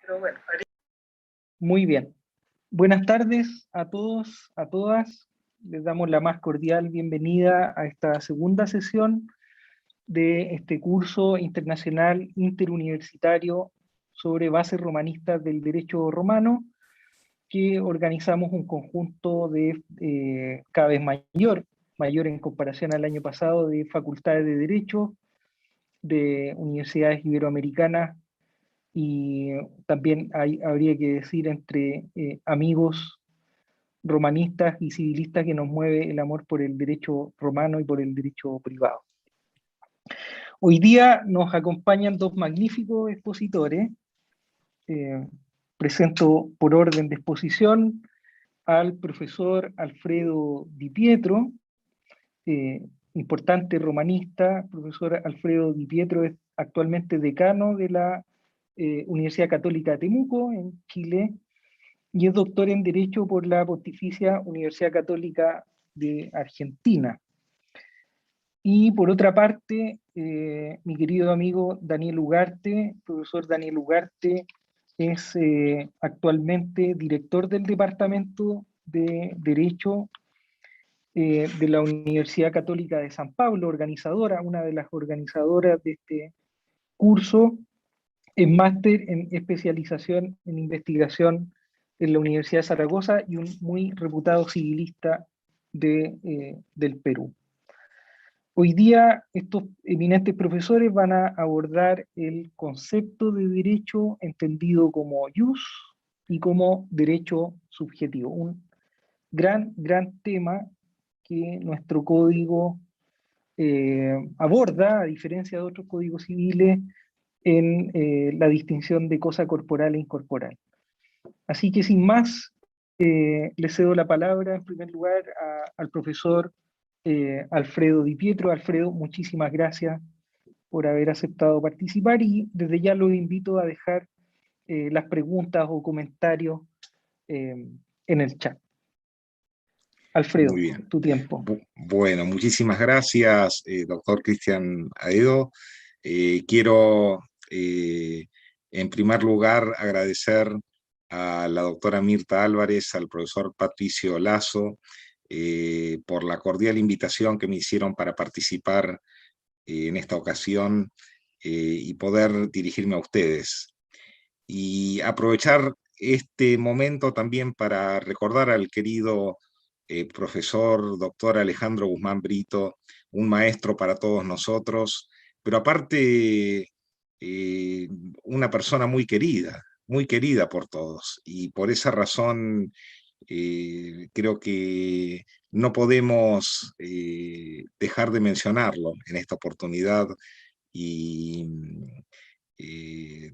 Pero bueno, muy bien. Buenas tardes a todos, a todas. Les damos la más cordial bienvenida a esta segunda sesión de este curso internacional interuniversitario sobre bases romanistas del derecho romano, que organizamos un conjunto de cada vez mayor en comparación al año pasado, de facultades de derecho, de universidades iberoamericanas, y también habría que decir entre amigos romanistas y civilistas, que nos mueve el amor por el derecho romano y por el derecho privado. Hoy día nos acompañan dos magníficos expositores. Presento por orden de exposición al profesor Alfredo Di Pietro, importante romanista. Profesor Alfredo Di Pietro es actualmente decano de la Universidad Católica de Temuco, en Chile, y es doctor en Derecho por la Pontificia Universidad Católica de Argentina. Y por otra parte, mi querido amigo Daniel Ugarte, profesor Daniel Ugarte, es actualmente director del Departamento de Derecho de la Universidad Católica de San Pablo, organizadora, una de las organizadoras de este curso, en máster en especialización en investigación en la Universidad de Zaragoza, y un muy reputado civilista del Perú. Hoy día estos eminentes profesores van a abordar el concepto de derecho entendido como jus y como derecho subjetivo, un gran tema que nuestro código aborda, a diferencia de otros códigos civiles, en la distinción de cosa corporal e incorporal. Así que sin más, le cedo la palabra en primer lugar al profesor Alfredo Di Pietro. Alfredo, muchísimas gracias por haber aceptado participar, y desde ya los invito a dejar las preguntas o comentarios en el chat. Alfredo, Muy bien. tu tiempo. Bueno, muchísimas gracias, doctor Cristian Aedo. Quiero, en primer lugar, agradecer a la doctora Mirta Álvarez, al profesor Patricio Lazo, por la cordial invitación que me hicieron para participar en esta ocasión y poder dirigirme a ustedes. Y aprovechar este momento también para recordar al querido profesor, doctor Alejandro Guzmán Brito, un maestro para todos nosotros, pero aparte una persona muy querida por todos, y por esa razón creo que no podemos dejar de mencionarlo en esta oportunidad y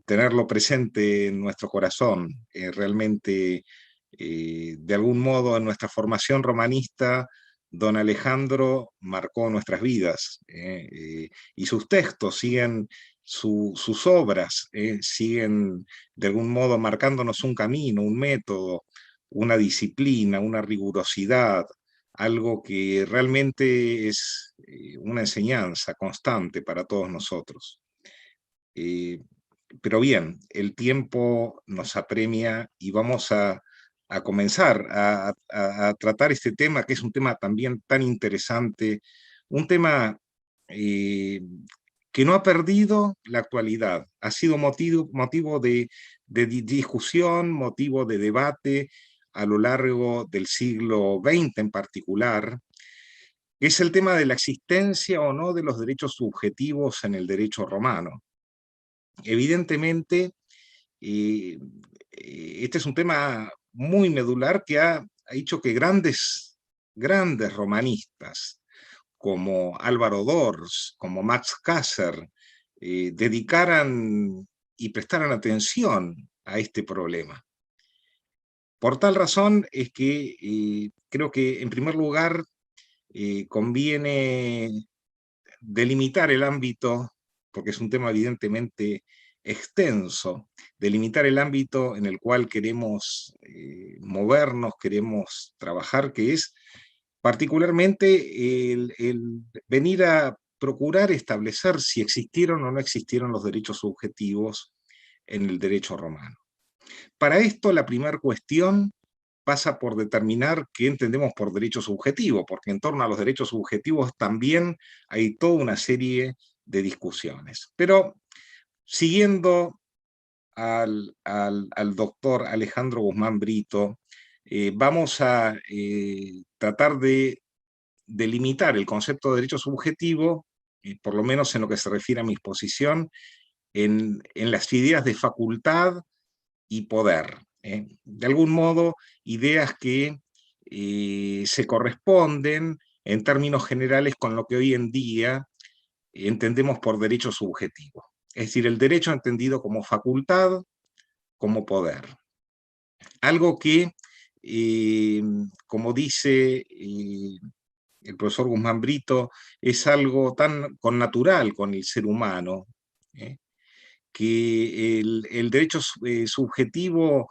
tenerlo presente en nuestro corazón. Realmente, de algún modo, en nuestra formación romanista, don Alejandro marcó nuestras vidas, y sus textos siguen, sus obras siguen de algún modo marcándonos un camino, un método, una disciplina, una rigurosidad, algo que realmente es una enseñanza constante para todos nosotros. Pero bien, el tiempo nos apremia y vamos a comenzar a tratar este tema, que es un tema también tan interesante, un tema que no ha perdido la actualidad, ha sido motivo de discusión, motivo de debate a lo largo del siglo XX en particular, que es el tema de la existencia o no de los derechos subjetivos en el derecho romano. Evidentemente, este es un tema muy medular que ha hecho que grandes romanistas como Álvaro Dors, como Max Kaiser, dedicaran y prestaran atención a este problema. Por tal razón es que creo que, en primer lugar, conviene delimitar el ámbito, porque es un tema evidentemente extenso, delimitar el ámbito en el cual queremos movernos, queremos trabajar, que es particularmente el venir a procurar establecer si existieron o no existieron los derechos subjetivos en el derecho romano. Para esto, la primera cuestión pasa por determinar qué entendemos por derecho subjetivo, porque en torno a los derechos subjetivos también hay toda una serie de discusiones. Pero siguiendo al doctor Alejandro Guzmán Brito, vamos a tratar de delimitar el concepto de derecho subjetivo, por lo menos en lo que se refiere a mi exposición, en las ideas de facultad y poder. De algún modo, ideas que se corresponden en términos generales con lo que hoy en día entendemos por derecho subjetivo. Es decir, el derecho entendido como facultad, como poder. Algo que, como dice el profesor Guzmán Brito, es algo tan connatural con el ser humano, que el derecho subjetivo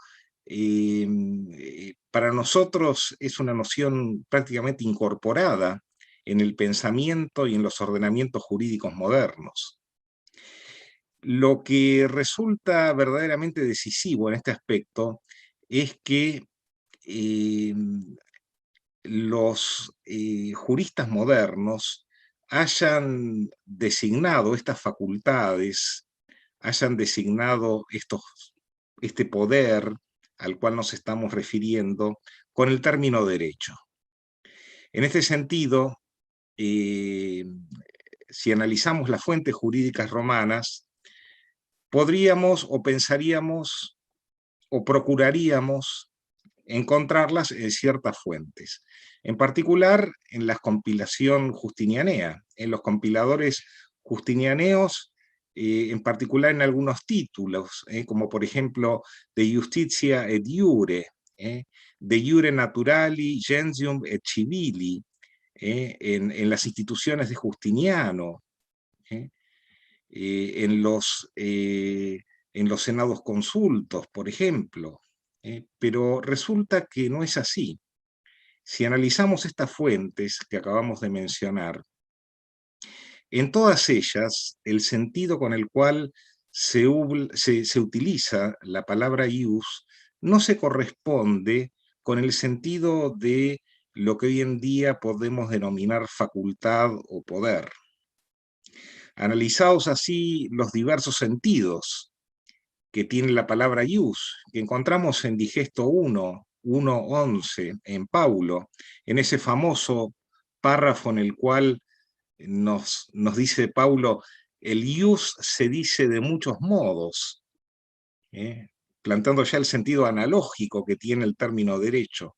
para nosotros es una noción prácticamente incorporada en el pensamiento y en los ordenamientos jurídicos modernos. Lo que resulta verdaderamente decisivo en este aspecto es que los juristas modernos hayan designado estas facultades, hayan designado este poder al cual nos estamos refiriendo con el término derecho. En este sentido, si analizamos las fuentes jurídicas romanas, podríamos o pensaríamos o procuraríamos encontrarlas en ciertas fuentes, en particular en la compilación justinianea, en los compiladores justinianeos, en particular en algunos títulos, como por ejemplo De Justitia et Iure, De Iure Naturali, Gentium et Civili, en las instituciones de Justiniano, eh, en los senados consultos, por ejemplo. Pero resulta que no es así. Si analizamos estas fuentes que acabamos de mencionar, en todas ellas el sentido con el cual se utiliza la palabra ius no se corresponde con el sentido de lo que hoy en día podemos denominar facultad o poder. Analizados así los diversos sentidos que tiene la palabra ius, que encontramos en Digesto 1:11, en Paulo, en ese famoso párrafo en el cual nos dice Paulo, el ius se dice de muchos modos, plantando ya el sentido analógico que tiene el término derecho.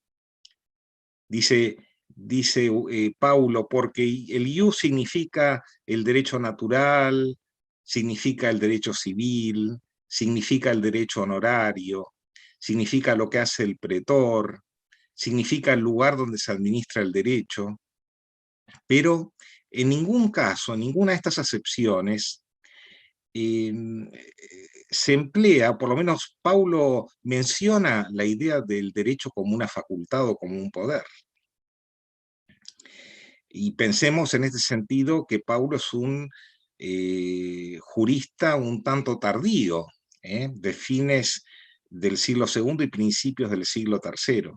Dice Paulo, porque el ius significa el derecho natural, significa el derecho civil, significa el derecho honorario, significa lo que hace el pretor, significa el lugar donde se administra el derecho, pero en ningún caso, en ninguna de estas acepciones, se emplea, por lo menos Paulo menciona la idea del derecho como una facultad o como un poder. Y pensemos en este sentido que Paulo es un jurista un tanto tardío, de fines del siglo II y principios del siglo III.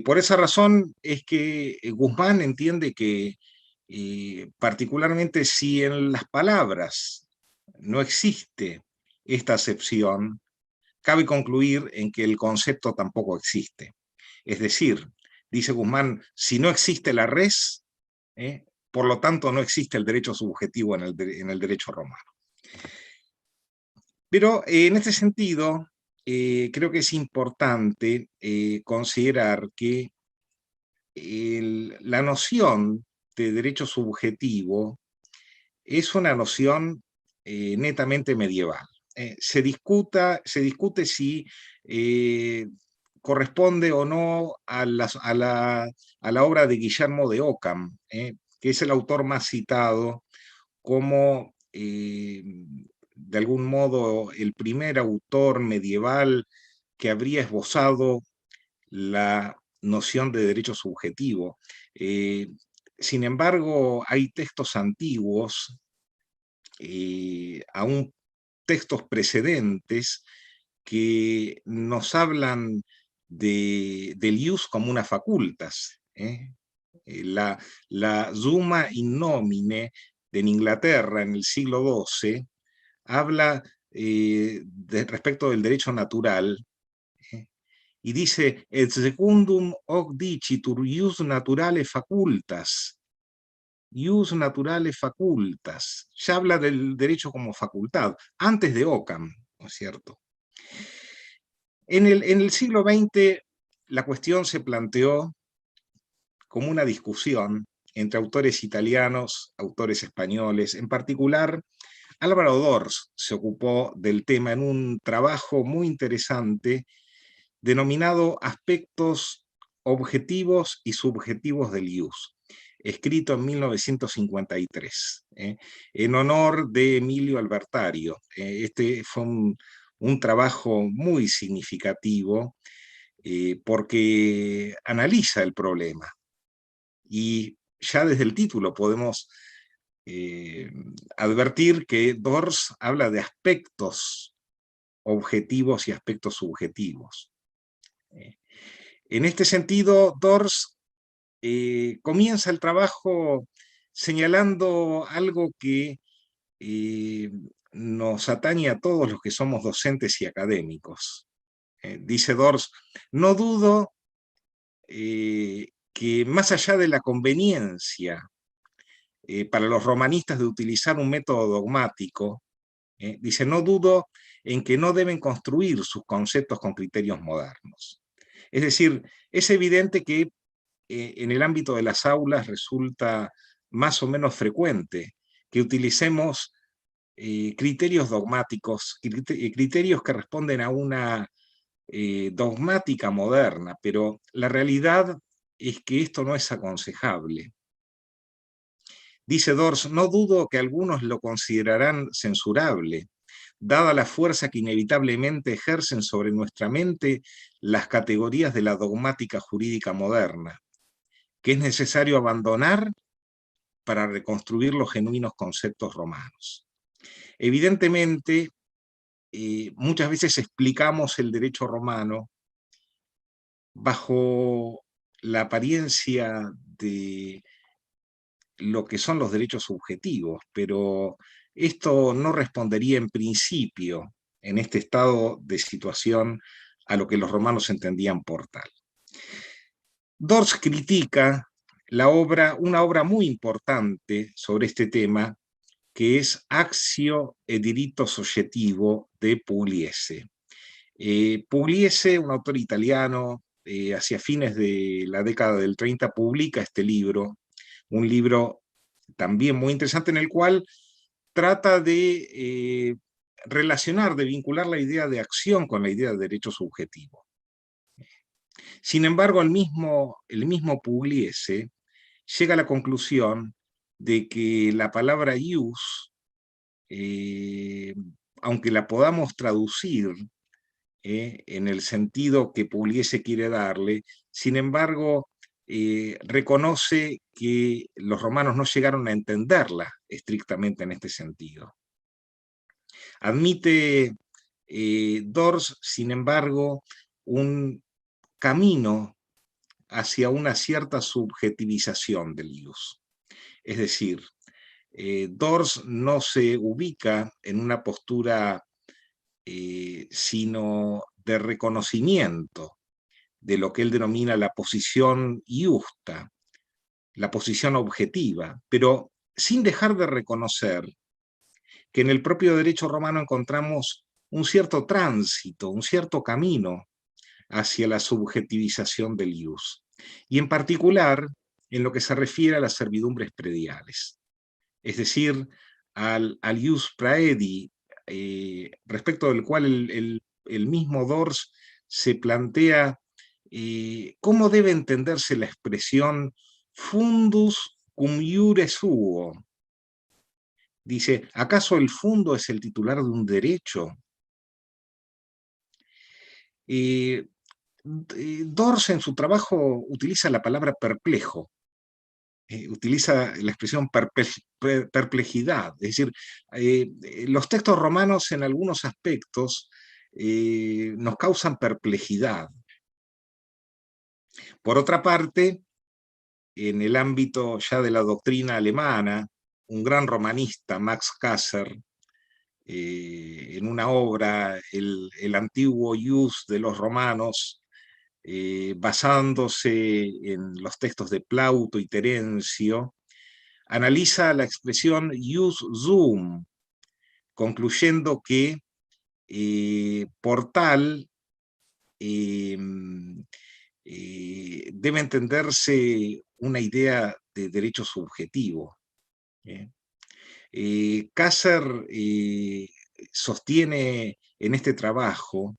Por esa razón es que Guzmán entiende que particularmente si en las palabras no existe esta acepción, cabe concluir en que el concepto tampoco existe. Es decir, dice Guzmán, si no existe la res, por lo tanto no existe el derecho subjetivo en el derecho romano. Pero en este sentido, creo que es importante considerar que la noción de derecho subjetivo es una noción netamente medieval. Se discute si corresponde o no a la obra de Guillermo de Ockham, que es el autor más citado como, de algún modo, el primer autor medieval que habría esbozado la noción de derecho subjetivo. Sin embargo, hay textos antiguos, aún textos precedentes, que nos hablan del ius como una facultas. La Summa in Nomine en Inglaterra en el siglo XII habla respecto del derecho natural, y dice, et secundum hoc dicitur ius naturale facultas. Ius naturale facultas. Ya habla del derecho como facultad, antes de Occam, ¿no es cierto? En el siglo XX la cuestión se planteó como una discusión entre autores italianos, autores españoles, en particular Álvaro Dors se ocupó del tema en un trabajo muy interesante denominado Aspectos objetivos y subjetivos del ius, escrito en 1953, en honor de Emilio Albertario. Este fue un trabajo muy significativo porque analiza el problema. Y ya desde el título podemos advertir que Dors habla de aspectos objetivos y aspectos subjetivos. En este sentido, Dors comienza el trabajo señalando algo que nos atañe a todos los que somos docentes y académicos. Dice Dors, no dudo que más allá de la conveniencia para los romanistas de utilizar un método dogmático, dice, no dudo en que no deben construir sus conceptos con criterios modernos. Es decir, es evidente que en el ámbito de las aulas resulta más o menos frecuente que utilicemos criterios dogmáticos, criterios que responden a una dogmática moderna, pero la realidad es que esto no es aconsejable. Dice Dors, no dudo que algunos lo considerarán censurable, dada la fuerza que inevitablemente ejercen sobre nuestra mente las categorías de la dogmática jurídica moderna, que es necesario abandonar para reconstruir los genuinos conceptos romanos. Evidentemente, muchas veces explicamos el derecho romano bajo la apariencia de lo que son los derechos subjetivos, pero esto no respondería en principio, en este estado de situación, a lo que los romanos entendían por tal. Dors critica una obra muy importante sobre este tema, que es Actio e diritto soggettivo de Pugliese. Pugliese, un autor italiano, hacia fines de la década del 30, publica este libro, un libro también muy interesante en el cual trata de relacionar, de vincular la idea de acción con la idea de derecho subjetivo. Sin embargo, el mismo Pugliese llega a la conclusión de que la palabra ius, aunque la podamos traducir en el sentido que Pugliese quiere darle, sin embargo, reconoce que los romanos no llegaron a entenderla estrictamente en este sentido. Admite Dors, sin embargo, un camino hacia una cierta subjetivización del ius. Es decir, Dors no se ubica en una postura sino de reconocimiento de lo que él denomina la posición iusta, la posición objetiva, pero sin dejar de reconocer que en el propio derecho romano encontramos un cierto tránsito, un cierto camino hacia la subjetivización del ius, y en particular en lo que se refiere a las servidumbres prediales, es decir, al ius praedi, respecto del cual el mismo Dors se plantea cómo debe entenderse la expresión fundus cum iure suo. Dice, ¿acaso el fundo es el titular de un derecho? Dors en su trabajo utiliza la palabra perplejo, utiliza la expresión perplejidad, es decir, los textos romanos en algunos aspectos nos causan perplejidad. Por otra parte, en el ámbito ya de la doctrina alemana, un gran romanista, Max Caser, en una obra, el antiguo Ius de los romanos, basándose en los textos de Plauto y Terencio, analiza la expresión ius sum, concluyendo que por tal debe entenderse una idea de derecho subjetivo. Caser sostiene en este trabajo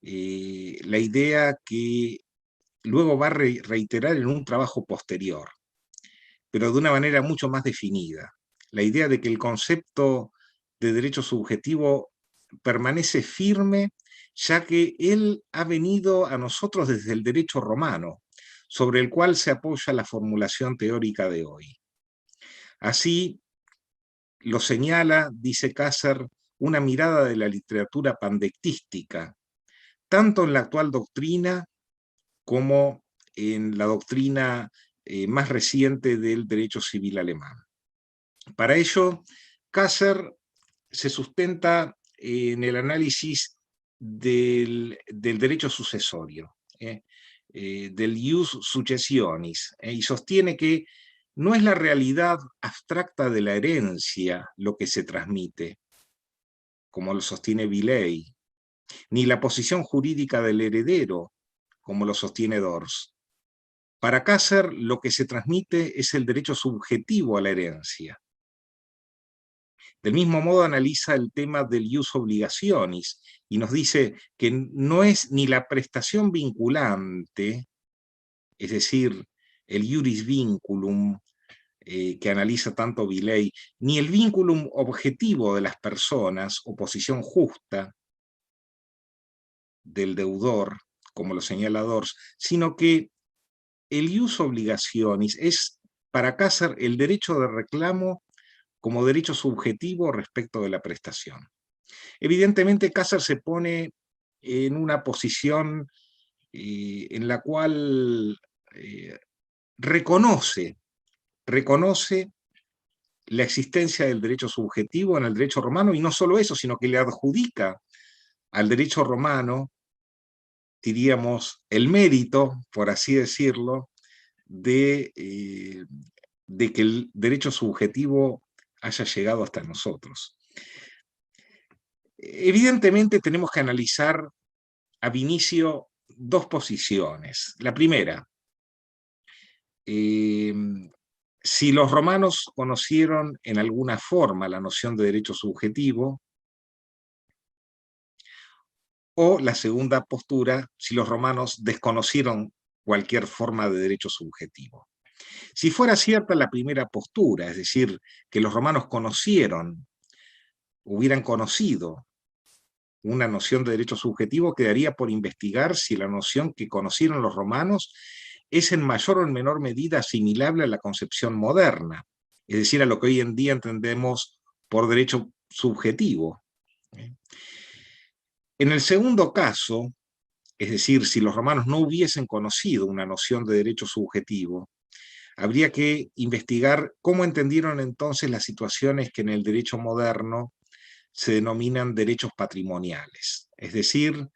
la idea que luego va a reiterar en un trabajo posterior, pero de una manera mucho más definida. La idea de que el concepto de derecho subjetivo permanece firme, ya que él ha venido a nosotros desde el derecho romano, sobre el cual se apoya la formulación teórica de hoy. Así lo señala, dice Caser, una mirada de la literatura pandectística, tanto en la actual doctrina como en la doctrina más reciente del derecho civil alemán. Para ello, Caser se sustenta en el análisis del derecho sucesorio, del ius successionis, y sostiene que no es la realidad abstracta de la herencia lo que se transmite, como lo sostiene Villey, ni la posición jurídica del heredero, como lo sostiene Dors. Para Caser, lo que se transmite es el derecho subjetivo a la herencia. Del mismo modo analiza el tema del ius obligationis y nos dice que no es ni la prestación vinculante, es decir, el iuris vinculum, que analiza tanto Villey, ni el vinculum objetivo de las personas, o posición justa del deudor, como lo señala Dors, sino que el ius obligationis es para Caser el derecho de reclamo como derecho subjetivo respecto de la prestación. Evidentemente, Caser se pone en una posición en la cual reconoce la existencia del derecho subjetivo en el derecho romano, y no solo eso, sino que le adjudica al derecho romano, diríamos, el mérito, por así decirlo, de que el derecho subjetivo haya llegado hasta nosotros. Evidentemente tenemos que analizar ab inicio dos posiciones. La primera, si los romanos conocieron en alguna forma la noción de derecho subjetivo, o la segunda postura, si los romanos desconocieron cualquier forma de derecho subjetivo. Si fuera cierta la primera postura, es decir, que los romanos hubieran conocido una noción de derecho subjetivo, quedaría por investigar si la noción que conocieron los romanos es en mayor o en menor medida asimilable a la concepción moderna, es decir, a lo que hoy en día entendemos por derecho subjetivo. En el segundo caso, es decir, si los romanos no hubiesen conocido una noción de derecho subjetivo, habría que investigar cómo entendieron entonces las situaciones que en el derecho moderno se denominan derechos patrimoniales, es decir,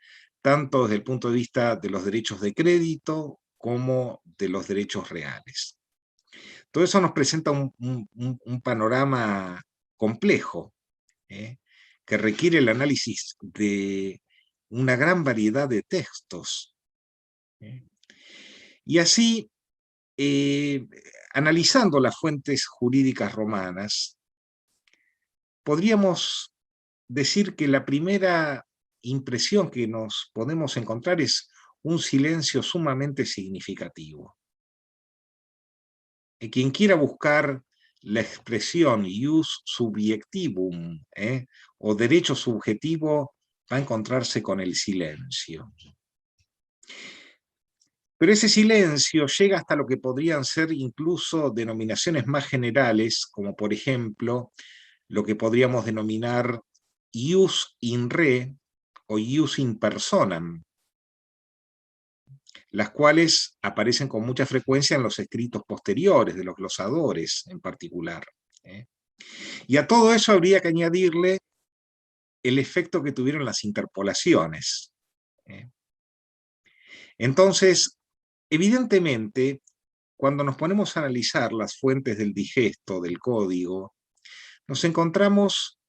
tanto desde el punto de vista de los derechos de crédito como de los derechos reales. Todo eso nos presenta un panorama complejo, que requiere el análisis de una gran variedad de textos. Y así, analizando las fuentes jurídicas romanas, podríamos decir que la primera impresión que nos podemos encontrar es un silencio sumamente significativo. Quien quiera buscar la expresión ius subjectivum, o derecho subjetivo, va a encontrarse con el silencio. Pero ese silencio llega hasta lo que podrían ser incluso denominaciones más generales, como por ejemplo lo que podríamos denominar ius in re, o ius in personam, las cuales aparecen con mucha frecuencia en los escritos posteriores, de los glosadores en particular. Y a todo eso habría que añadirle el efecto que tuvieron las interpolaciones. Entonces, evidentemente, cuando nos ponemos a analizar las fuentes del digesto, del código, nos encontramos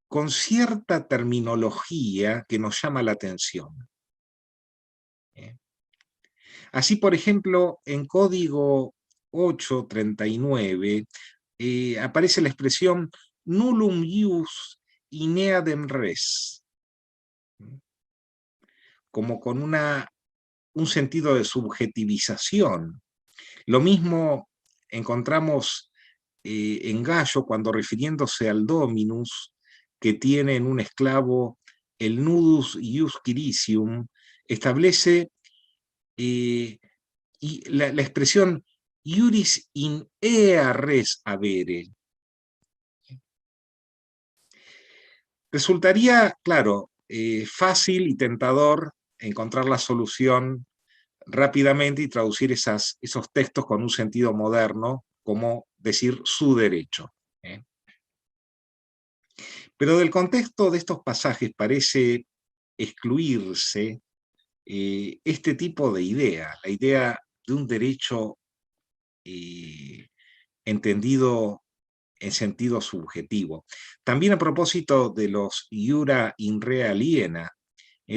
con cierta terminología que nos llama la atención. Así, por ejemplo, en código 839 aparece la expresión nullum ius in eadem res, como con un sentido de subjetivización. Lo mismo encontramos en Gallo cuando, refiriéndose al dominus que tiene en un esclavo el nudus ius quiricium, establece y la expresión iuris in ea res avere. Resultaría, claro, fácil y tentador encontrar la solución rápidamente y traducir esos textos con un sentido moderno, como decir su derecho. Pero del contexto de estos pasajes parece excluirse este tipo de idea, la idea de un derecho entendido en sentido subjetivo. También, a propósito de los iura in re aliena,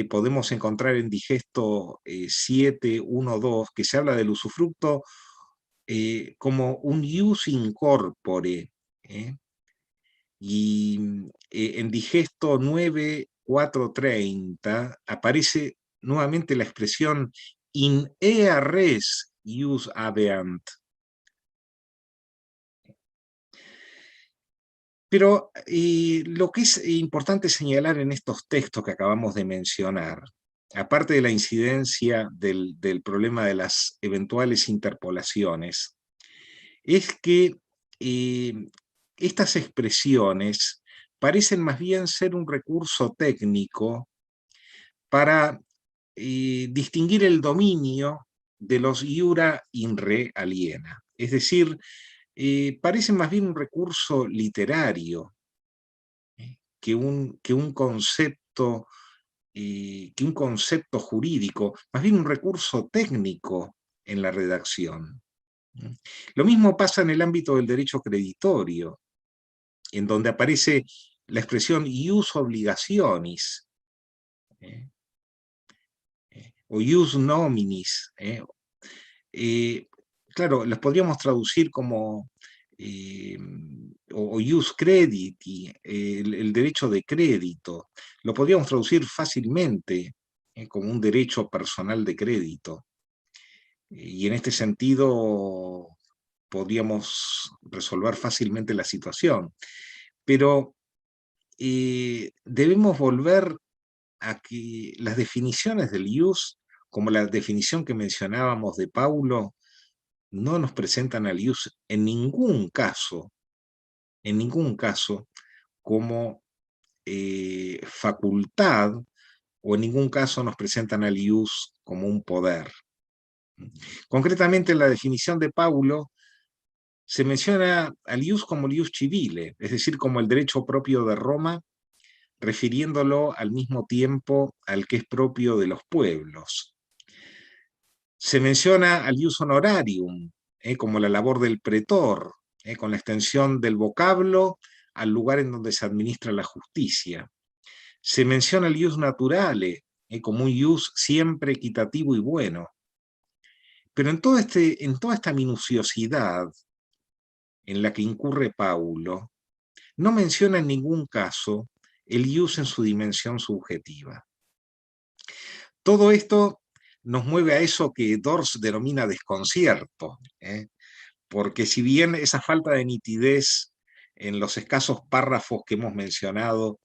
podemos encontrar en Digesto 7.1.2 que se habla del usufructo como un ius in corpore, y en Digesto 9.4.30 aparece nuevamente la expresión in ea res ius habeant. Pero lo que es importante señalar en estos textos que acabamos de mencionar, aparte de la incidencia del problema de las eventuales interpolaciones, es que estas expresiones parecen más bien ser un recurso técnico para distinguir el dominio de los iura in re aliena. Es decir, parece más bien un recurso literario que un concepto jurídico, más bien un recurso técnico en la redacción. Lo mismo pasa en el ámbito del derecho creditorio, en donde aparece la expresión ius obligationis, o ius nominis. Claro, las podríamos traducir como o ius crediti, el derecho de crédito. Lo podríamos traducir fácilmente como un derecho personal de crédito. Y en este sentido podríamos resolver fácilmente la situación. Pero debemos volver a que las definiciones del ius, como la definición que mencionábamos de Paulo, no nos presentan al ius en ningún caso como facultad, o en ningún caso nos presentan al ius como un poder. Concretamente, en la definición de Paulo se menciona al ius como el ius civile, es decir, como el derecho propio de Roma, refiriéndolo al mismo tiempo al que es propio de los pueblos. Se menciona al ius honorarium, como la labor del pretor, con la extensión del vocablo al lugar en donde se administra la justicia. Se menciona el ius naturale, como un ius siempre equitativo y bueno. Pero en toda esta minuciosidad en la que incurre Paulo, no menciona en ningún caso el ius en su dimensión subjetiva. Todo esto nos mueve a eso que Dors denomina desconcierto, porque si bien esa falta de nitidez en los escasos párrafos que hemos mencionado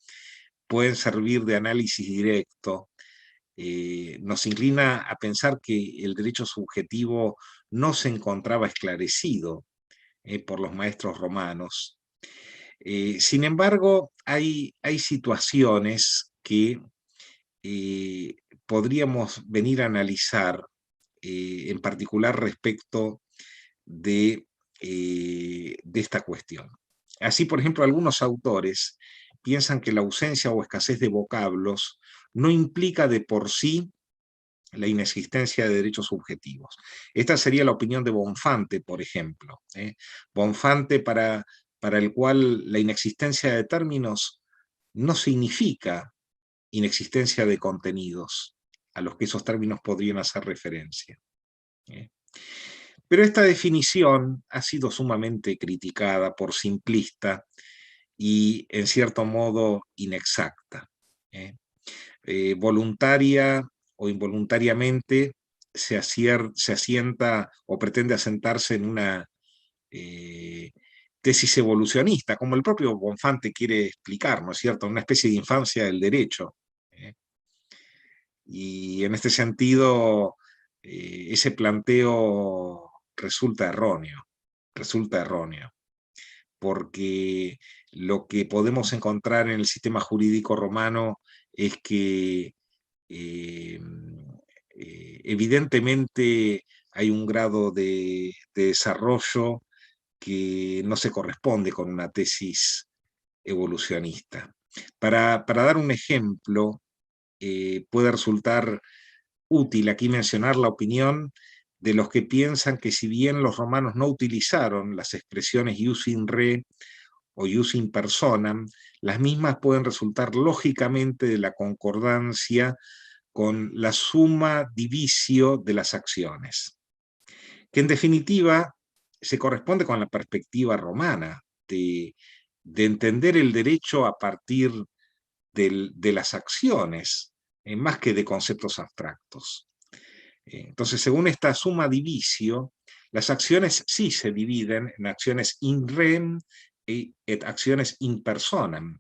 pueden servir de análisis directo, nos inclina a pensar que el derecho subjetivo no se encontraba esclarecido por los maestros romanos. Sin embargo, hay situaciones que podríamos venir a analizar, en particular respecto de esta cuestión. Así, por ejemplo, algunos autores piensan que la ausencia o escasez de vocablos no implica de por sí la inexistencia de derechos subjetivos. Esta sería la opinión de Bonfante, por ejemplo. Bonfante, para el cual la inexistencia de términos no significa inexistencia de contenidos a los que esos términos podrían hacer referencia. Pero esta definición ha sido sumamente criticada por simplista y, en cierto modo, inexacta. Voluntaria o involuntariamente se asienta o pretende asentarse en una tesis evolucionista, como el propio Bonfante quiere explicar, ¿no es cierto? Una especie de infancia del derecho. Y en este sentido, ese planteo resulta erróneo, porque lo que podemos encontrar en el sistema jurídico romano es que evidentemente hay un grado de desarrollo que no se corresponde con una tesis evolucionista. Para dar un ejemplo, puede resultar útil aquí mencionar la opinión de los que piensan que si bien los romanos no utilizaron las expresiones ius in re o ius in personam, las mismas pueden resultar lógicamente de la concordancia con la summa divisio de las acciones, que en definitiva se corresponde con la perspectiva romana de entender el derecho a partir de las acciones, más que de conceptos abstractos. Entonces, según esta summa divisio, las acciones sí se dividen en acciones in rem y acciones in personam,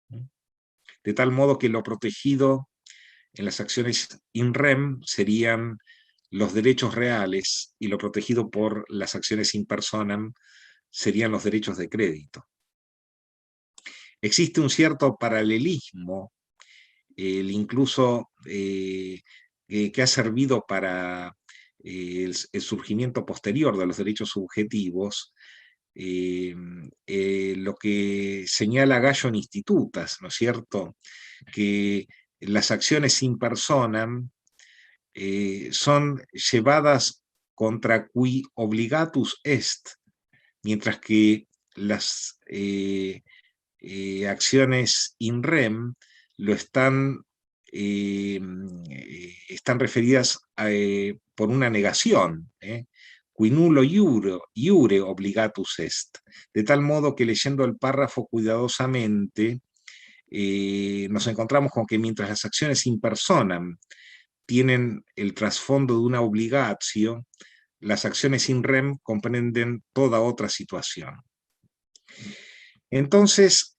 de tal modo que lo protegido en las acciones in rem serían los derechos reales y lo protegido por las acciones in personam serían los derechos de crédito. Existe un cierto paralelismo, incluso que ha servido para el surgimiento posterior de los derechos subjetivos, lo que señala Gallo in Institutas, ¿no es cierto? Que las acciones in personam son llevadas contra cui obligatus est, mientras que las acciones in rem lo están referidas por una negación, qui nullo iure obligatus est, de tal modo que leyendo el párrafo cuidadosamente nos encontramos con que mientras las acciones in personam tienen el trasfondo de una obligatio, las acciones in rem comprenden toda otra situación. Entonces,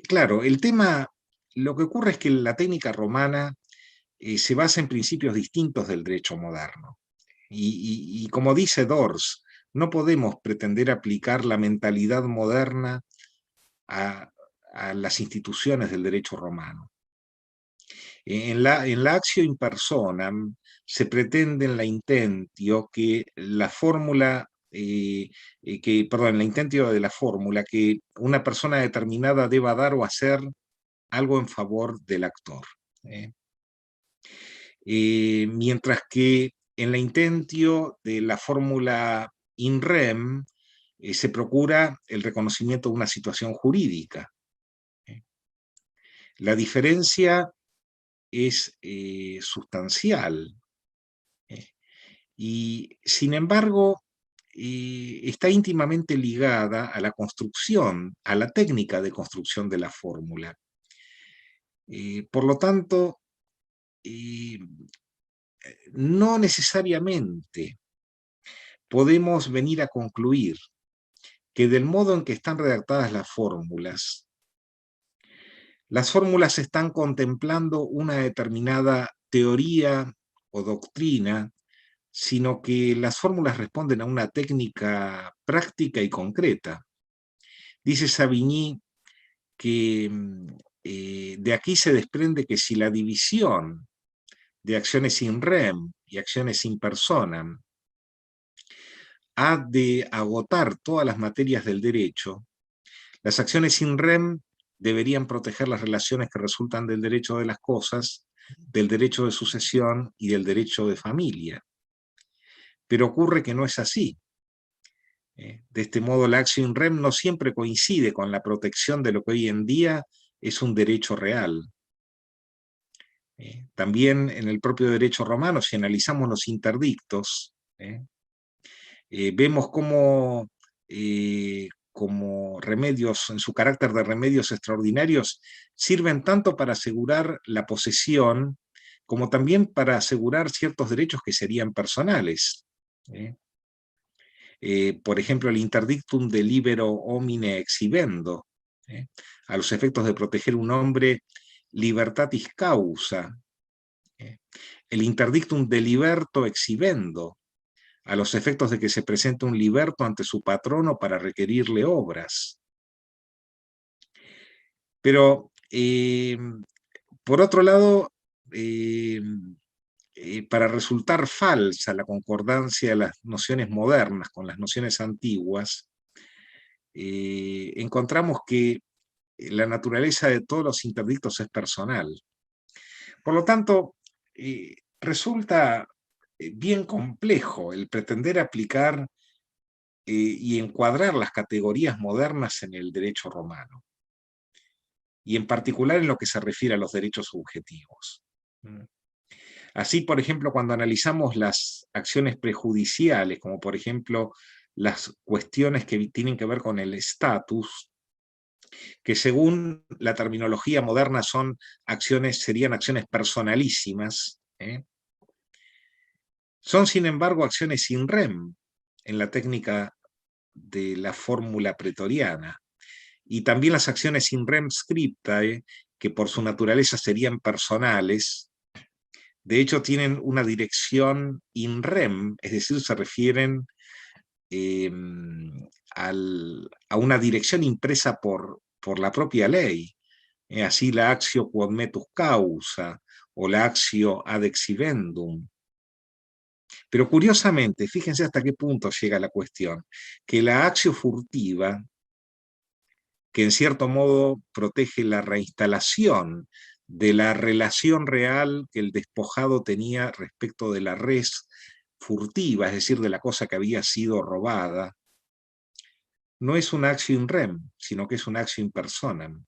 claro, el tema, lo que ocurre es que la técnica romana se basa en principios distintos del derecho moderno. Y como dice Dors, no podemos pretender aplicar la mentalidad moderna a las instituciones del derecho romano. En la actio in personam se pretende en la intentio que la fórmula, la intentio de la fórmula que una persona determinada deba dar o hacer algo en favor del actor. Mientras que en la intentio de la fórmula in rem se procura el reconocimiento de una situación jurídica. La diferencia es sustancial. Y sin embargo, está íntimamente ligada a la construcción, a la técnica de construcción de la fórmula. Por lo tanto, no necesariamente podemos venir a concluir que del modo en que están redactadas las fórmulas están contemplando una determinada teoría o doctrina, sino que las fórmulas responden a una técnica práctica y concreta. Dice Savigny que de aquí se desprende que si la división de acciones in rem y acciones in personam ha de agotar todas las materias del derecho, las acciones in rem deberían proteger las relaciones que resultan del derecho de las cosas, del derecho de sucesión y del derecho de familia. Pero ocurre que no es así. De este modo, la acción in rem no siempre coincide con la protección de lo que hoy en día es un derecho real. También en el propio derecho romano, si analizamos los interdictos, vemos cómo, como remedios, en su carácter de remedios extraordinarios, sirven tanto para asegurar la posesión, como también para asegurar ciertos derechos que serían personales. Por ejemplo, el interdictum de libero homine exhibendo, a los efectos de proteger un hombre libertatis causa. El interdictum de liberto exhibendo, a los efectos de que se presente un liberto ante su patrono para requerirle obras. Pero, por otro lado, para resultar falsa la concordancia de las nociones modernas con las nociones antiguas, encontramos que la naturaleza de todos los interdictos es personal. Por lo tanto, resulta bien complejo el pretender aplicar y encuadrar las categorías modernas en el derecho romano, y en particular en lo que se refiere a los derechos subjetivos. Así, por ejemplo, cuando analizamos las acciones prejudiciales, como por ejemplo las cuestiones que tienen que ver con el estatus, que según la terminología moderna serían acciones personalísimas, son sin embargo acciones in rem en la técnica de la fórmula pretoriana, y también las acciones in rem scriptae, que por su naturaleza serían personales, de hecho tienen una dirección in rem, es decir, se refieren a una dirección impresa por la propia ley. Así la actio quod metus causa, o la actio ad exhibendum. Pero curiosamente, fíjense hasta qué punto llega la cuestión, que la actio furtiva, que en cierto modo protege la reinstalación de la relación real que el despojado tenía respecto de la res furtiva, es decir, de la cosa que había sido robada, no es un actio in rem, sino que es un actio in personam,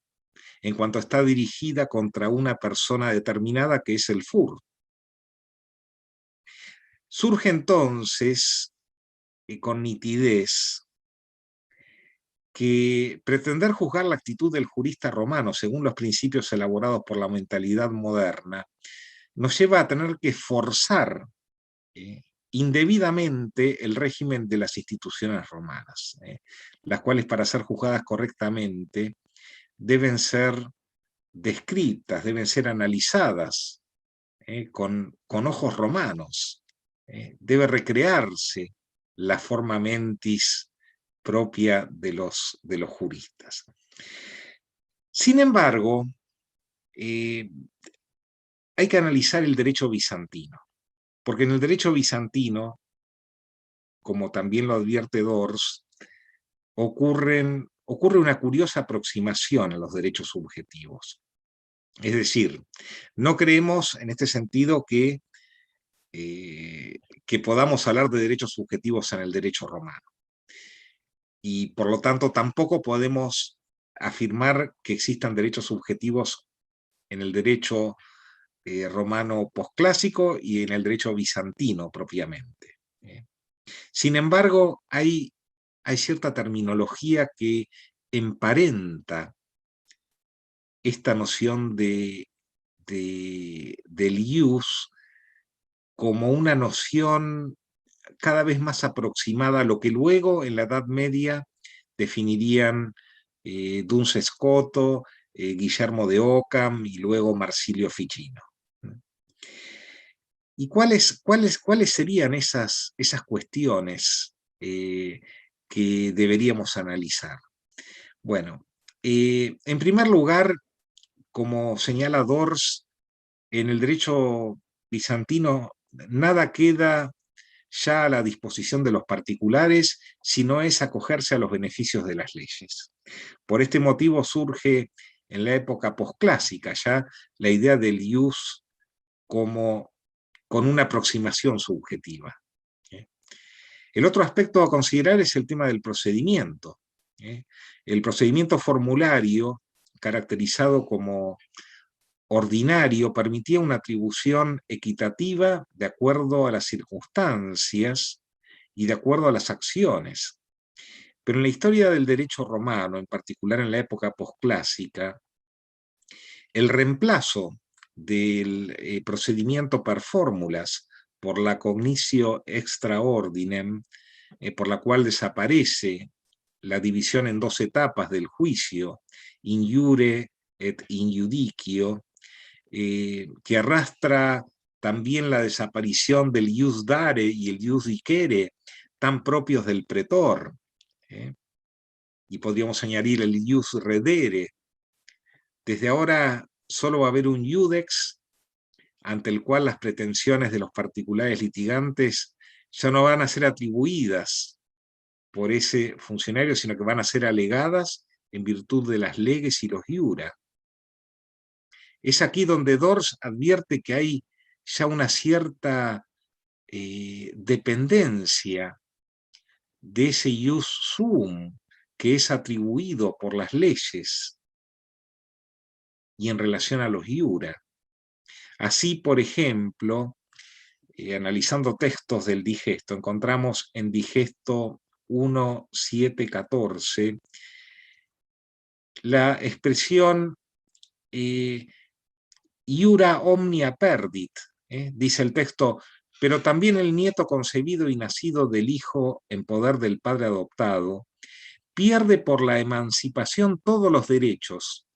en cuanto está dirigida contra una persona determinada que es el fur. Surge entonces, con nitidez, que pretender juzgar la actitud del jurista romano según los principios elaborados por la mentalidad moderna nos lleva a tener que forzar indebidamente el régimen de las instituciones romanas, las cuales, para ser juzgadas correctamente, deben ser descritas, deben ser analizadas con ojos romanos. Debe recrearse la forma mentis propia de los juristas. Sin embargo, hay que analizar el derecho bizantino, porque en el derecho bizantino, como también lo advierte Dors, ocurre una curiosa aproximación a los derechos subjetivos. Es decir, no creemos en este sentido que podamos hablar de derechos subjetivos en el derecho romano. Y por lo tanto tampoco podemos afirmar que existan derechos subjetivos en el derecho romano posclásico y en el derecho bizantino propiamente. Sin embargo, hay cierta terminología que emparenta esta noción del ius como una noción cada vez más aproximada a lo que luego en la Edad Media definirían Duns Scoto, Guillermo de Ockham y luego Marsilio Ficino. ¿Y cuáles serían esas cuestiones que deberíamos analizar? Bueno, en primer lugar, como señala Dors, en el derecho bizantino nada queda ya a la disposición de los particulares, sino es acogerse a los beneficios de las leyes. Por este motivo surge en la época posclásica ya la idea del ius como con una aproximación subjetiva. El otro aspecto a considerar es el tema del procedimiento. El procedimiento formulario, caracterizado como ordinario, permitía una atribución equitativa de acuerdo a las circunstancias y de acuerdo a las acciones. Pero en la historia del derecho romano, en particular en la época posclásica, el reemplazo del procedimiento per fórmulas por la cognitio extra ordinem, por la cual desaparece la división en dos etapas del juicio, in iure et in iudicio, que arrastra también la desaparición del ius dare y el ius dicere, tan propios del pretor, y podríamos añadir el ius redere. Desde ahora solo va a haber un iudex, ante el cual las pretensiones de los particulares litigantes ya no van a ser atribuidas por ese funcionario, sino que van a ser alegadas en virtud de las leges y los iura. Es aquí donde Dors advierte que hay ya una cierta dependencia de ese ius suum que es atribuido por las leyes y en relación a los iura. Así, por ejemplo, analizando textos del Digesto, encontramos en Digesto 1.7.14 la expresión iura omnia perdit, dice el texto, pero también el nieto concebido y nacido del hijo en poder del padre adoptado pierde por la emancipación todos los derechos.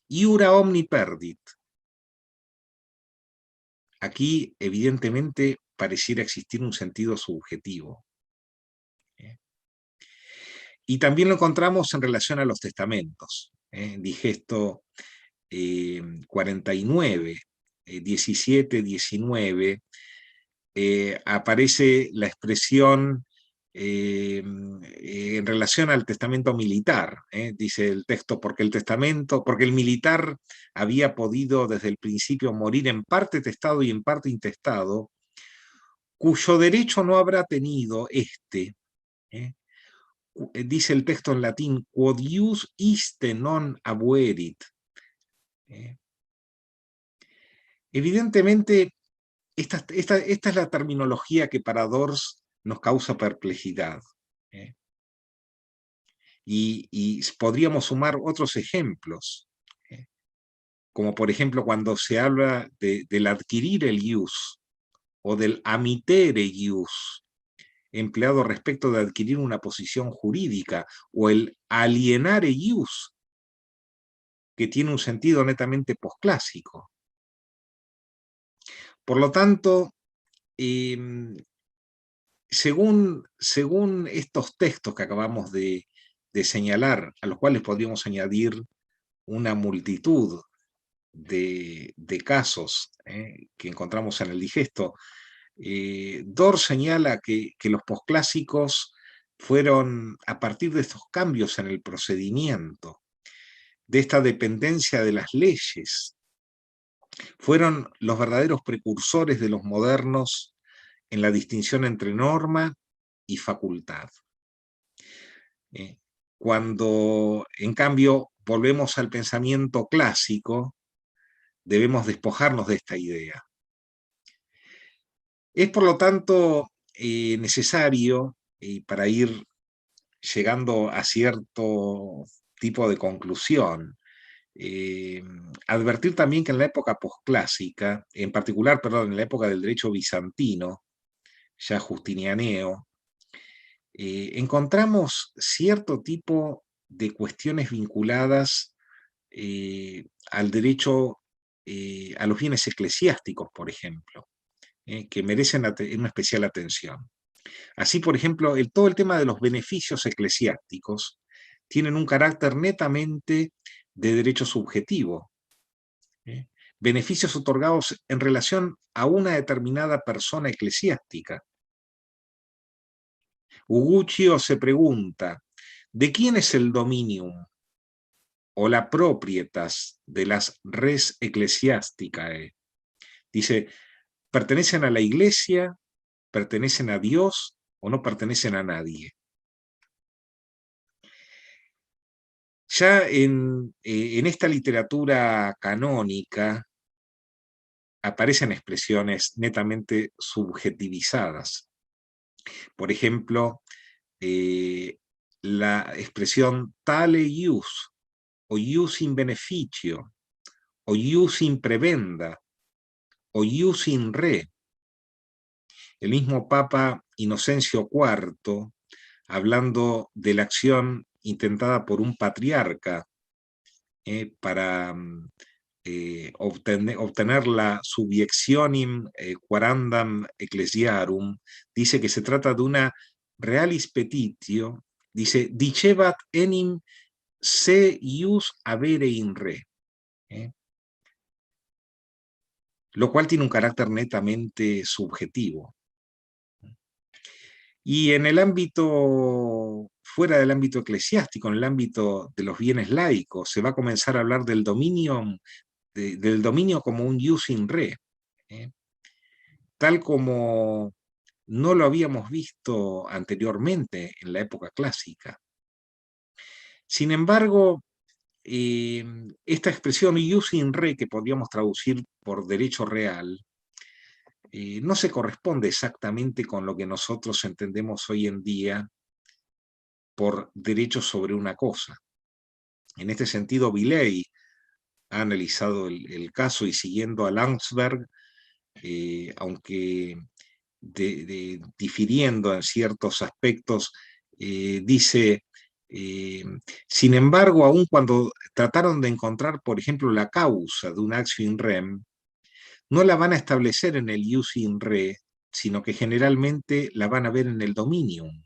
Iura omni perdit. Aquí, evidentemente, pareciera existir un sentido subjetivo. Y también lo encontramos en relación a los testamentos. Digesto 49, 17, 19, aparece la expresión en relación al testamento militar, dice el texto, porque el militar había podido desde el principio morir en parte testado y en parte intestado, cuyo derecho no habrá tenido dice el texto en latín, quod ius iste non abuerit. Evidentemente, esta es la terminología que para Dors nos causa perplejidad. Y podríamos sumar otros ejemplos, como por ejemplo cuando se habla del adquirir el ius o del amitere ius, empleado respecto de adquirir una posición jurídica, o el alienare ius, que tiene un sentido netamente posclásico. Por lo tanto, según estos textos que acabamos de señalar, a los cuales podríamos añadir una multitud de casos que encontramos en el Digesto, Dors señala que los posclásicos fueron, a partir de estos cambios en el procedimiento, de esta dependencia de las leyes, fueron los verdaderos precursores de los modernos en la distinción entre norma y facultad. Cuando, en cambio, volvemos al pensamiento clásico, debemos despojarnos de esta idea. Es, por lo tanto, necesario, para ir llegando a cierto tipo de conclusión, advertir también que en la época posclásica, en particular, en la época del derecho bizantino, ya justinianeo, encontramos cierto tipo de cuestiones vinculadas al derecho, a los bienes eclesiásticos, por ejemplo, que merecen una especial atención. Así, por ejemplo, todo el tema de los beneficios eclesiásticos tienen un carácter netamente de derecho subjetivo, beneficios otorgados en relación a una determinada persona eclesiástica. Uguccio se pregunta, ¿de quién es el dominium o la proprietas de las res ecclesiasticae? Dice, ¿pertenecen a la iglesia? ¿Pertenecen a Dios o no pertenecen a nadie? Ya en esta literatura canónica aparecen expresiones netamente subjetivizadas. Por ejemplo, la expresión tale ius, o ius in beneficio, o ius in prebenda, o ius in re. El mismo Papa Inocencio IV, hablando de la acción intentada por un patriarca para obtener la subiectionem quarandam ecclesiarum, dice que se trata de una realis petitio, dice, dicebat enim se ius avere in re, lo cual tiene un carácter netamente subjetivo. Y en el ámbito, fuera del ámbito eclesiástico, en el ámbito de los bienes laicos, se va a comenzar a hablar del dominio como un ius in re, tal como no lo habíamos visto anteriormente en la época clásica. Sin embargo, esta expresión ius in re, que podríamos traducir por derecho real, no se corresponde exactamente con lo que nosotros entendemos hoy en día por derecho sobre una cosa. En este sentido, Villey ha analizado el caso y siguiendo a Landsberg, aunque difiriendo en ciertos aspectos, dice, sin embargo, aun cuando trataron de encontrar, por ejemplo, la causa de un actio in rem, no la van a establecer en el ius in re, sino que generalmente la van a ver en el dominium.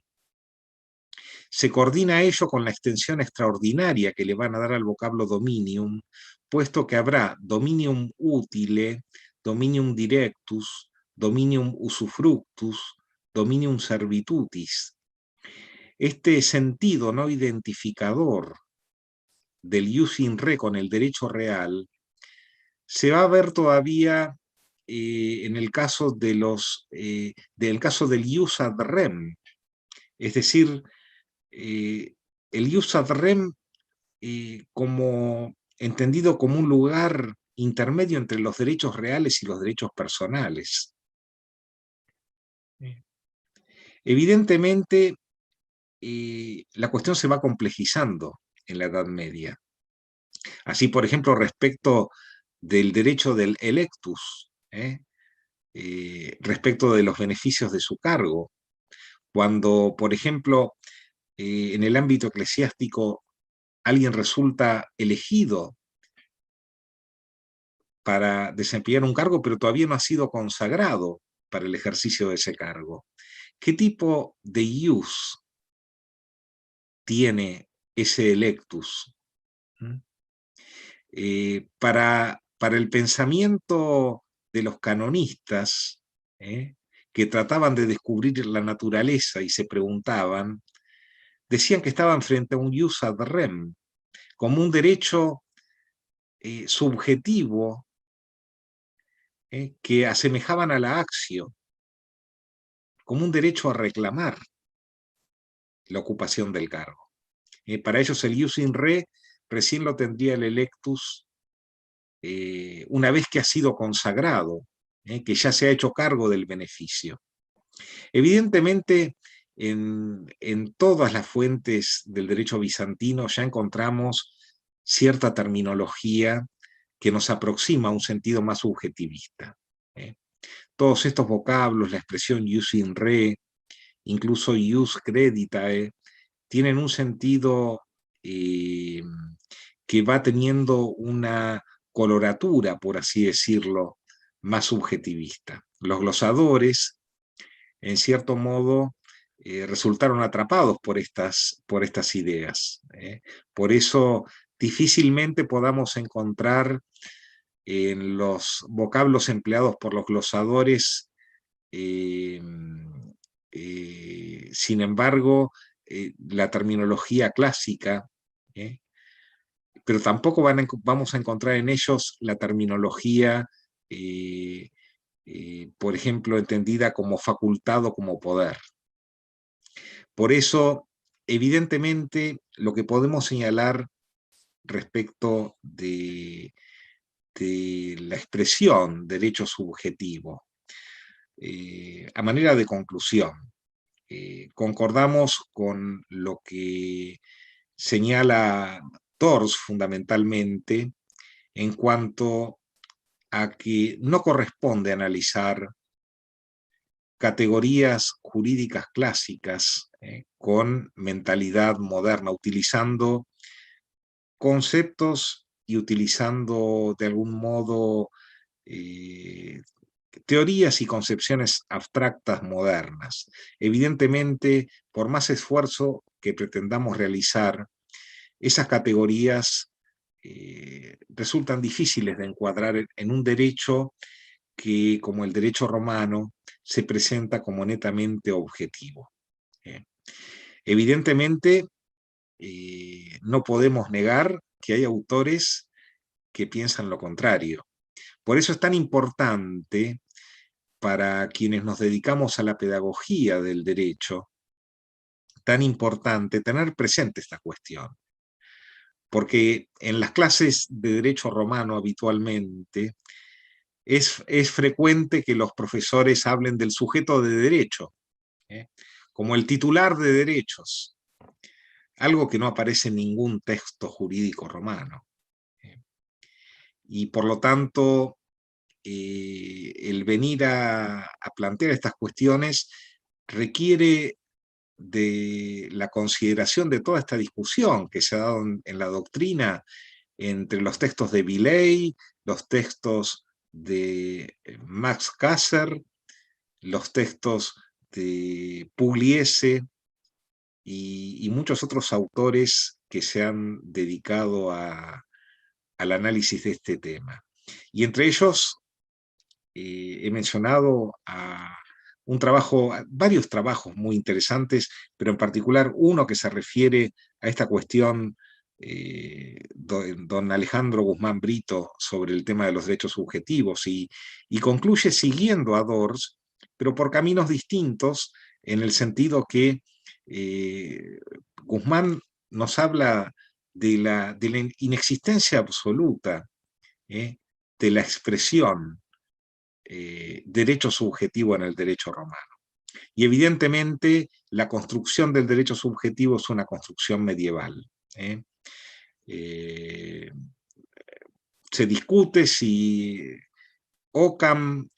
Se coordina ello con la extensión extraordinaria que le van a dar al vocablo dominium, puesto que habrá dominium utile, dominium directus, dominium usufructus, dominium servitutis. Este sentido no identificador del ius in re con el derecho real se va a ver todavía en el caso del caso del ius ad rem, es decir, el ius ad rem como entendido como un lugar intermedio entre los derechos reales y los derechos personales. Evidentemente, la cuestión se va complejizando en la Edad Media. Así, por ejemplo, respecto del derecho del electus, respecto de los beneficios de su cargo, cuando, por ejemplo, en el ámbito eclesiástico alguien resulta elegido para desempeñar un cargo, pero todavía no ha sido consagrado para el ejercicio de ese cargo. ¿Qué tipo de ius tiene ese electus? Para el pensamiento de los canonistas, que trataban de descubrir la naturaleza y se preguntaban, decían que estaban frente a un ius ad rem, como un derecho subjetivo que asemejaban a la actio, como un derecho a reclamar la ocupación del cargo. Para ellos el ius in re recién lo tendría el electus una vez que ha sido consagrado, que ya se ha hecho cargo del beneficio. Evidentemente, en todas las fuentes del derecho bizantino ya encontramos cierta terminología que nos aproxima a un sentido más subjetivista. Todos estos vocablos, la expresión ius in re, incluso ius creditae, tienen un sentido que va teniendo una coloratura, por así decirlo, más subjetivista. Los glosadores, en cierto modo, resultaron atrapados por estas ideas. Por eso difícilmente podamos encontrar en los vocablos empleados por los glosadores, sin embargo, la terminología clásica, pero tampoco vamos a encontrar en ellos la terminología, por ejemplo, entendida como facultad o como poder. Por eso, evidentemente, lo que podemos señalar respecto de la expresión derecho subjetivo, a manera de conclusión, concordamos con lo que señala Tors fundamentalmente en cuanto a que no corresponde analizar categorías jurídicas clásicas con mentalidad moderna, utilizando conceptos y utilizando de algún modo teorías y concepciones abstractas modernas. Evidentemente, por más esfuerzo que pretendamos realizar, esas categorías resultan difíciles de encuadrar en un derecho que, como el derecho romano, se presenta como netamente objetivo. Evidentemente, no podemos negar que hay autores que piensan lo contrario. Por eso es tan importante para quienes nos dedicamos a la pedagogía del derecho, tan importante tener presente esta cuestión. Porque en las clases de derecho romano habitualmente es frecuente que los profesores hablen del sujeto de derecho, como el titular de derechos, algo que no aparece en ningún texto jurídico romano. Y por lo tanto, el venir a plantear estas cuestiones requiere de la consideración de toda esta discusión que se ha dado en la doctrina entre los textos de Villey, los textos de Max Kasser, los textos de Pugliese y muchos otros autores que se han dedicado al análisis de este tema. Y entre ellos he mencionado varios trabajos muy interesantes, pero en particular uno que se refiere a esta cuestión, don Alejandro Guzmán Brito, sobre el tema de los derechos subjetivos, y concluye siguiendo a Dors, pero por caminos distintos, en el sentido que Guzmán nos habla de la inexistencia absoluta de la expresión derecho subjetivo en el derecho romano. Y evidentemente la construcción del derecho subjetivo es una construcción medieval. Se discute si Occam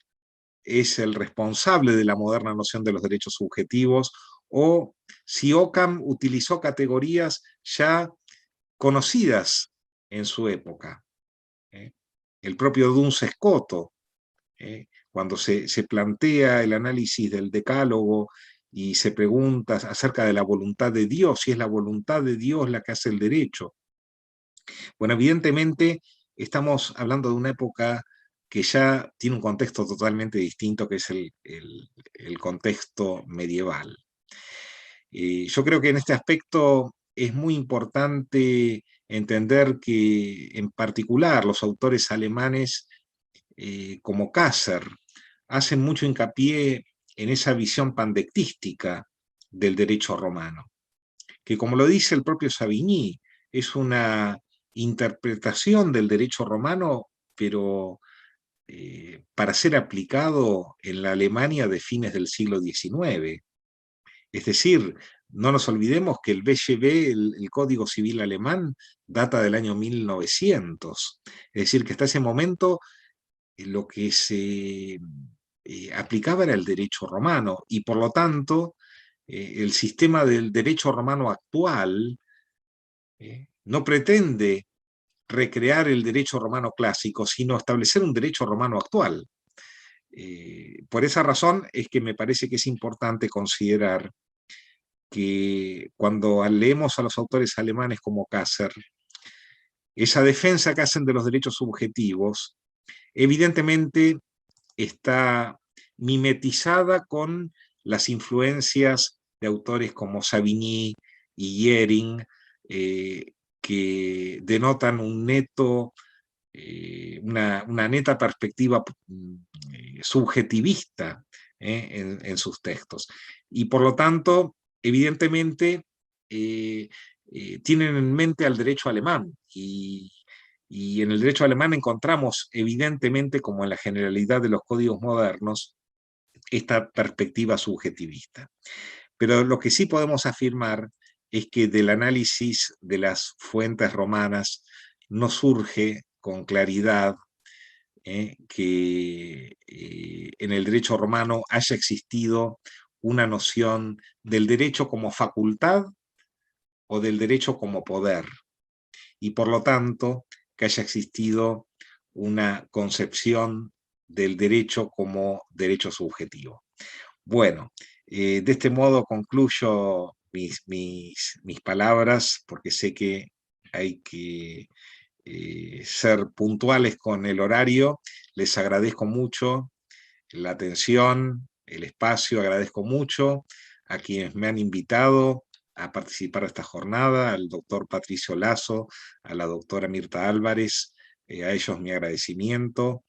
es el responsable de la moderna noción de los derechos subjetivos o si Occam utilizó categorías ya conocidas en su época. El propio Duns Scoto, cuando se plantea el análisis del decálogo y se pregunta acerca de la voluntad de Dios, si es la voluntad de Dios la que hace el derecho. Bueno, evidentemente estamos hablando de una época que ya tiene un contexto totalmente distinto, que es el contexto medieval. Yo creo que en este aspecto es muy importante entender que, en particular, los autores alemanes como Kasser, hacen mucho hincapié en esa visión pandectística del derecho romano, que, como lo dice el propio Savigny, es una interpretación del derecho romano, pero para ser aplicado en la Alemania de fines del siglo XIX. Es decir, no nos olvidemos que el BGB, el Código Civil alemán, data del año 1900. Es decir, que hasta ese momento lo que se aplicaba era el derecho romano, y por lo tanto el sistema del derecho romano actual no pretende recrear el derecho romano clásico, sino establecer un derecho romano actual. Por esa razón es que me parece que es importante considerar que cuando leemos a los autores alemanes como Kasser, esa defensa que hacen de los derechos subjetivos evidentemente está mimetizada con las influencias de autores como Savigny y Jhering, que denotan un neto, una neta perspectiva subjetivista en sus textos. Y por lo tanto, evidentemente, tienen en mente al derecho alemán, y en el derecho alemán encontramos evidentemente, como en la generalidad de los códigos modernos, esta perspectiva subjetivista. Pero lo que sí podemos afirmar es que del análisis de las fuentes romanas no surge con claridad que en el derecho romano haya existido una noción del derecho como facultad o del derecho como poder, y por lo tanto que haya existido una concepción del derecho como derecho subjetivo. Bueno, de este modo concluyo mis palabras, porque sé que hay que ser puntuales con el horario. Les agradezco mucho la atención, el espacio, agradezco mucho a quienes me han invitado a participar de esta jornada, al doctor Patricio Lazo, a la doctora Mirta Álvarez, a ellos mi agradecimiento,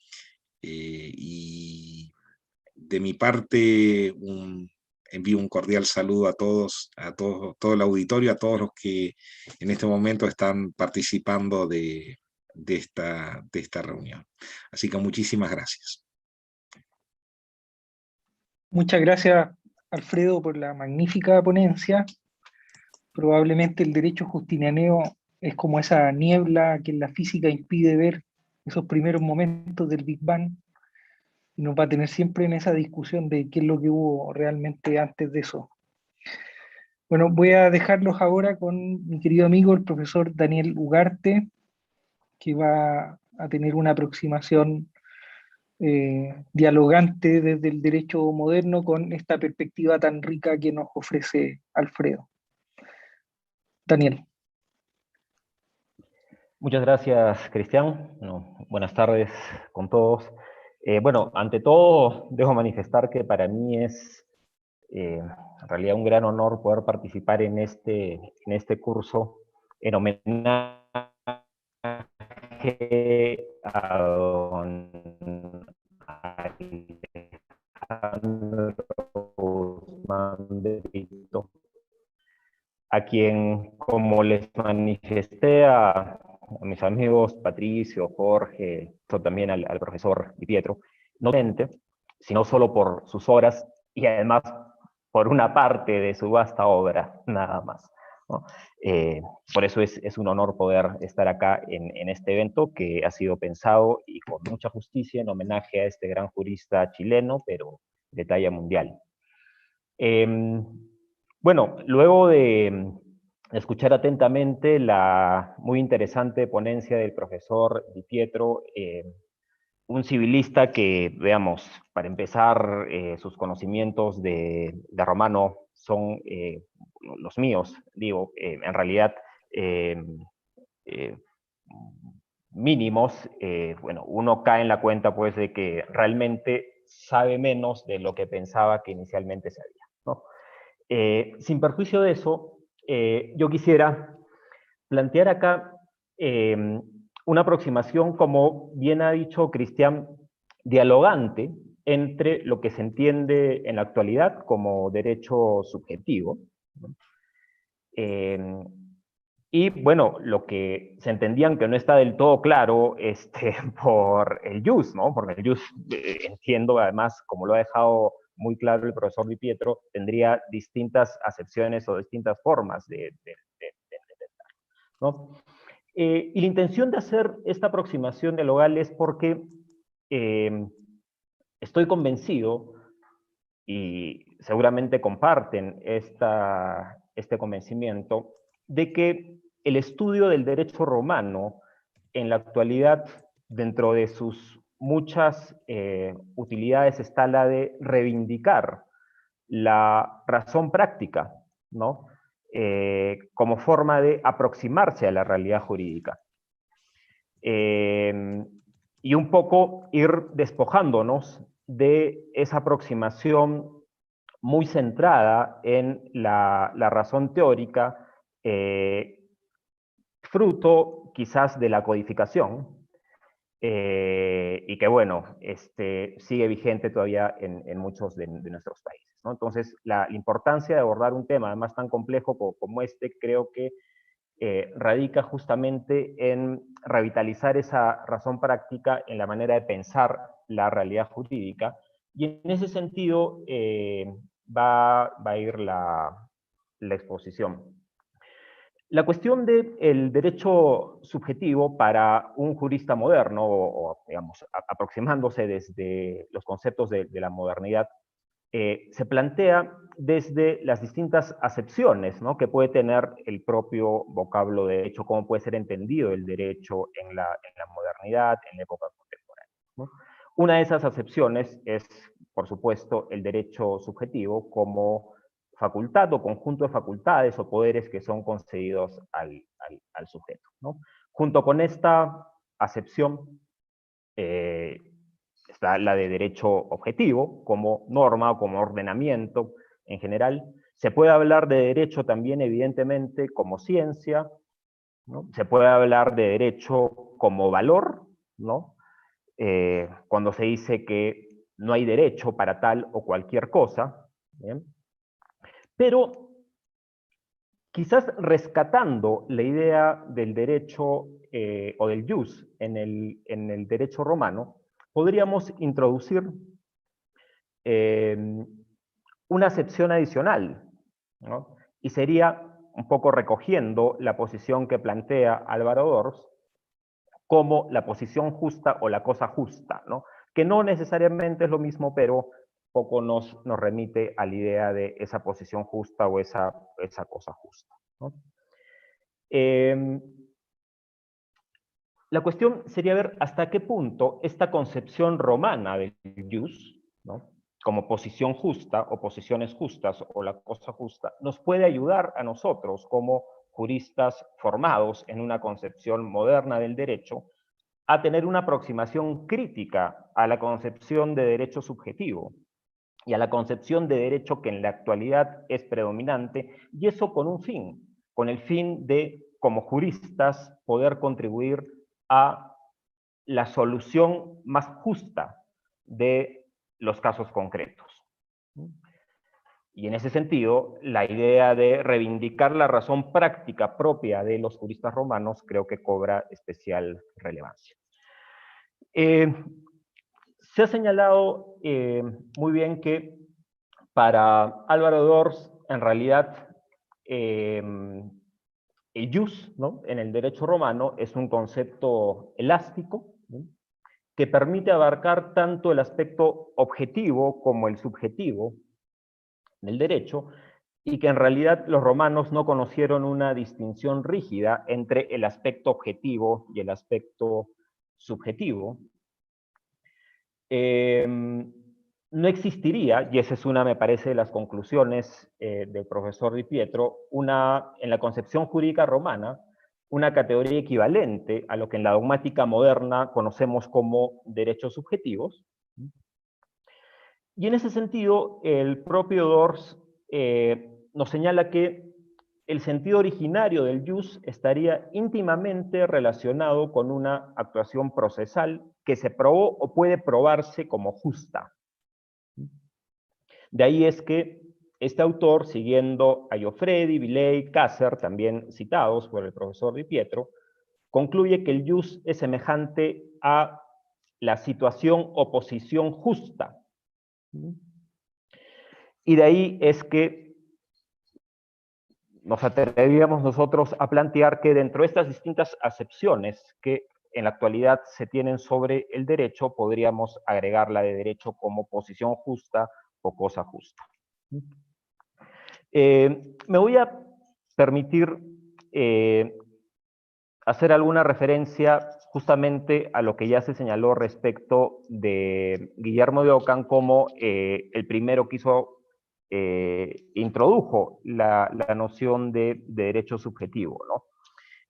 y de mi parte envío un cordial saludo a todos, todo el auditorio, a todos los que en este momento están participando de esta reunión. Así que muchísimas gracias. Muchas gracias, Alfredo, por la magnífica ponencia. Probablemente el derecho justinianeo es como esa niebla que en la física impide ver esos primeros momentos del Big Bang, y nos va a tener siempre en esa discusión de qué es lo que hubo realmente antes de eso. Bueno, voy a dejarlos ahora con mi querido amigo, el profesor Daniel Ugarte, que va a tener una aproximación dialogante desde el derecho moderno con esta perspectiva tan rica que nos ofrece Alfredo. Daniel. Muchas gracias, Cristian. Bueno, buenas tardes con todos. Bueno, ante todo, dejo manifestar que para mí es en realidad un gran honor poder participar en este curso en homenaje a don Alejandro Guzmán de Brito, a quien, como les manifesté a mis amigos Patricio, Jorge, también al profesor Di Pietro, no solamente, sino solo por sus obras y además por una parte de su vasta obra, nada más, ¿no? Por eso es un honor poder estar acá en este evento que ha sido pensado y con mucha justicia en homenaje a este gran jurista chileno, pero de talla mundial. Bueno, luego de escuchar atentamente la muy interesante ponencia del profesor Di Pietro, un civilista que, veamos, para empezar, sus conocimientos de romano son los míos, digo, en realidad mínimos, bueno, uno cae en la cuenta pues de que realmente sabe menos de lo que pensaba que inicialmente sabía, ¿no? Sin perjuicio de eso, yo quisiera plantear acá una aproximación, como bien ha dicho Cristian, dialogante entre lo que se entiende en la actualidad como derecho subjetivo, ¿no? Y bueno, lo que se entendían que no está del todo claro por el jus, ¿no? Porque el jus, entiendo además, como lo ha dejado muy claro el profesor Di Pietro, tendría distintas acepciones o distintas formas de interpretar, ¿no? Y la intención de hacer esta aproximación dialogal es porque estoy convencido, y seguramente comparten este convencimiento, de que el estudio del derecho romano en la actualidad, dentro de sus muchas utilidades, está la de reivindicar la razón práctica, ¿no? Como forma de aproximarse a la realidad jurídica. y un poco ir despojándonos de esa aproximación muy centrada en la razón teórica, fruto quizás de la codificación, y que bueno, sigue vigente todavía en muchos de nuestros países, ¿no? Entonces, la importancia de abordar un tema además tan complejo como este, creo que radica justamente en revitalizar esa razón práctica en la manera de pensar la realidad jurídica, y en ese sentido va a ir la exposición. La cuestión del derecho subjetivo para un jurista moderno, o digamos, aproximándose desde los conceptos de la modernidad, se plantea desde las distintas acepciones, ¿no?, que puede tener el propio vocablo de derecho, cómo puede ser entendido el derecho en la modernidad, en la época contemporánea, ¿no? Una de esas acepciones es, por supuesto, el derecho subjetivo como facultad o conjunto de facultades o poderes que son concedidos al sujeto, ¿no? Junto con esta acepción está la de derecho objetivo, como norma o como ordenamiento en general. Se puede hablar de derecho también, evidentemente, como ciencia, ¿no? Se puede hablar de derecho como valor, ¿no? Cuando se dice que no hay derecho para tal o cualquier cosa, ¿bien? Pero quizás rescatando la idea del derecho o del jus en el derecho romano, podríamos introducir una acepción adicional, ¿no? Y sería un poco recogiendo la posición que plantea Álvaro Dors como la posición justa o la cosa justa, ¿no? Que no necesariamente es lo mismo, pero poco nos remite a la idea de esa posición justa o esa cosa justa, ¿no? La cuestión sería ver hasta qué punto esta concepción romana del jus, ¿no?, como posición justa o posiciones justas o la cosa justa, nos puede ayudar a nosotros como juristas formados en una concepción moderna del derecho a tener una aproximación crítica a la concepción de derecho subjetivo y a la concepción de derecho que en la actualidad es predominante, y eso con un fin, con el fin de, como juristas, poder contribuir a la solución más justa de los casos concretos. Y en ese sentido, la idea de reivindicar la razón práctica propia de los juristas romanos creo que cobra especial relevancia. Se ha señalado muy bien que para Álvaro Dors, en realidad, el jus, ¿no?, en el derecho romano es un concepto elástico, ¿no?, que permite abarcar tanto el aspecto objetivo como el subjetivo del derecho, y que en realidad los romanos no conocieron una distinción rígida entre el aspecto objetivo y el aspecto subjetivo. No existiría, y esa es una, me parece, de las conclusiones del profesor Di Pietro, en la concepción jurídica romana, una categoría equivalente a lo que en la dogmática moderna conocemos como derechos subjetivos. Y en ese sentido, el propio Dors nos señala que el sentido originario del jus estaría íntimamente relacionado con una actuación procesal que se probó o puede probarse como justa. De ahí es que este autor, siguiendo a Joffredi, Villei, Casser, también citados por el profesor Di Pietro, concluye que el jus es semejante a la situación o posición justa. Y de ahí es que nos atrevíamos nosotros a plantear que dentro de estas distintas acepciones que en la actualidad se tienen sobre el derecho, podríamos agregar la de derecho como posición justa o cosa justa. Me voy a permitir hacer alguna referencia justamente a lo que ya se señaló respecto de Guillermo de Ockham como el primero que introdujo la noción de derecho subjetivo, ¿no?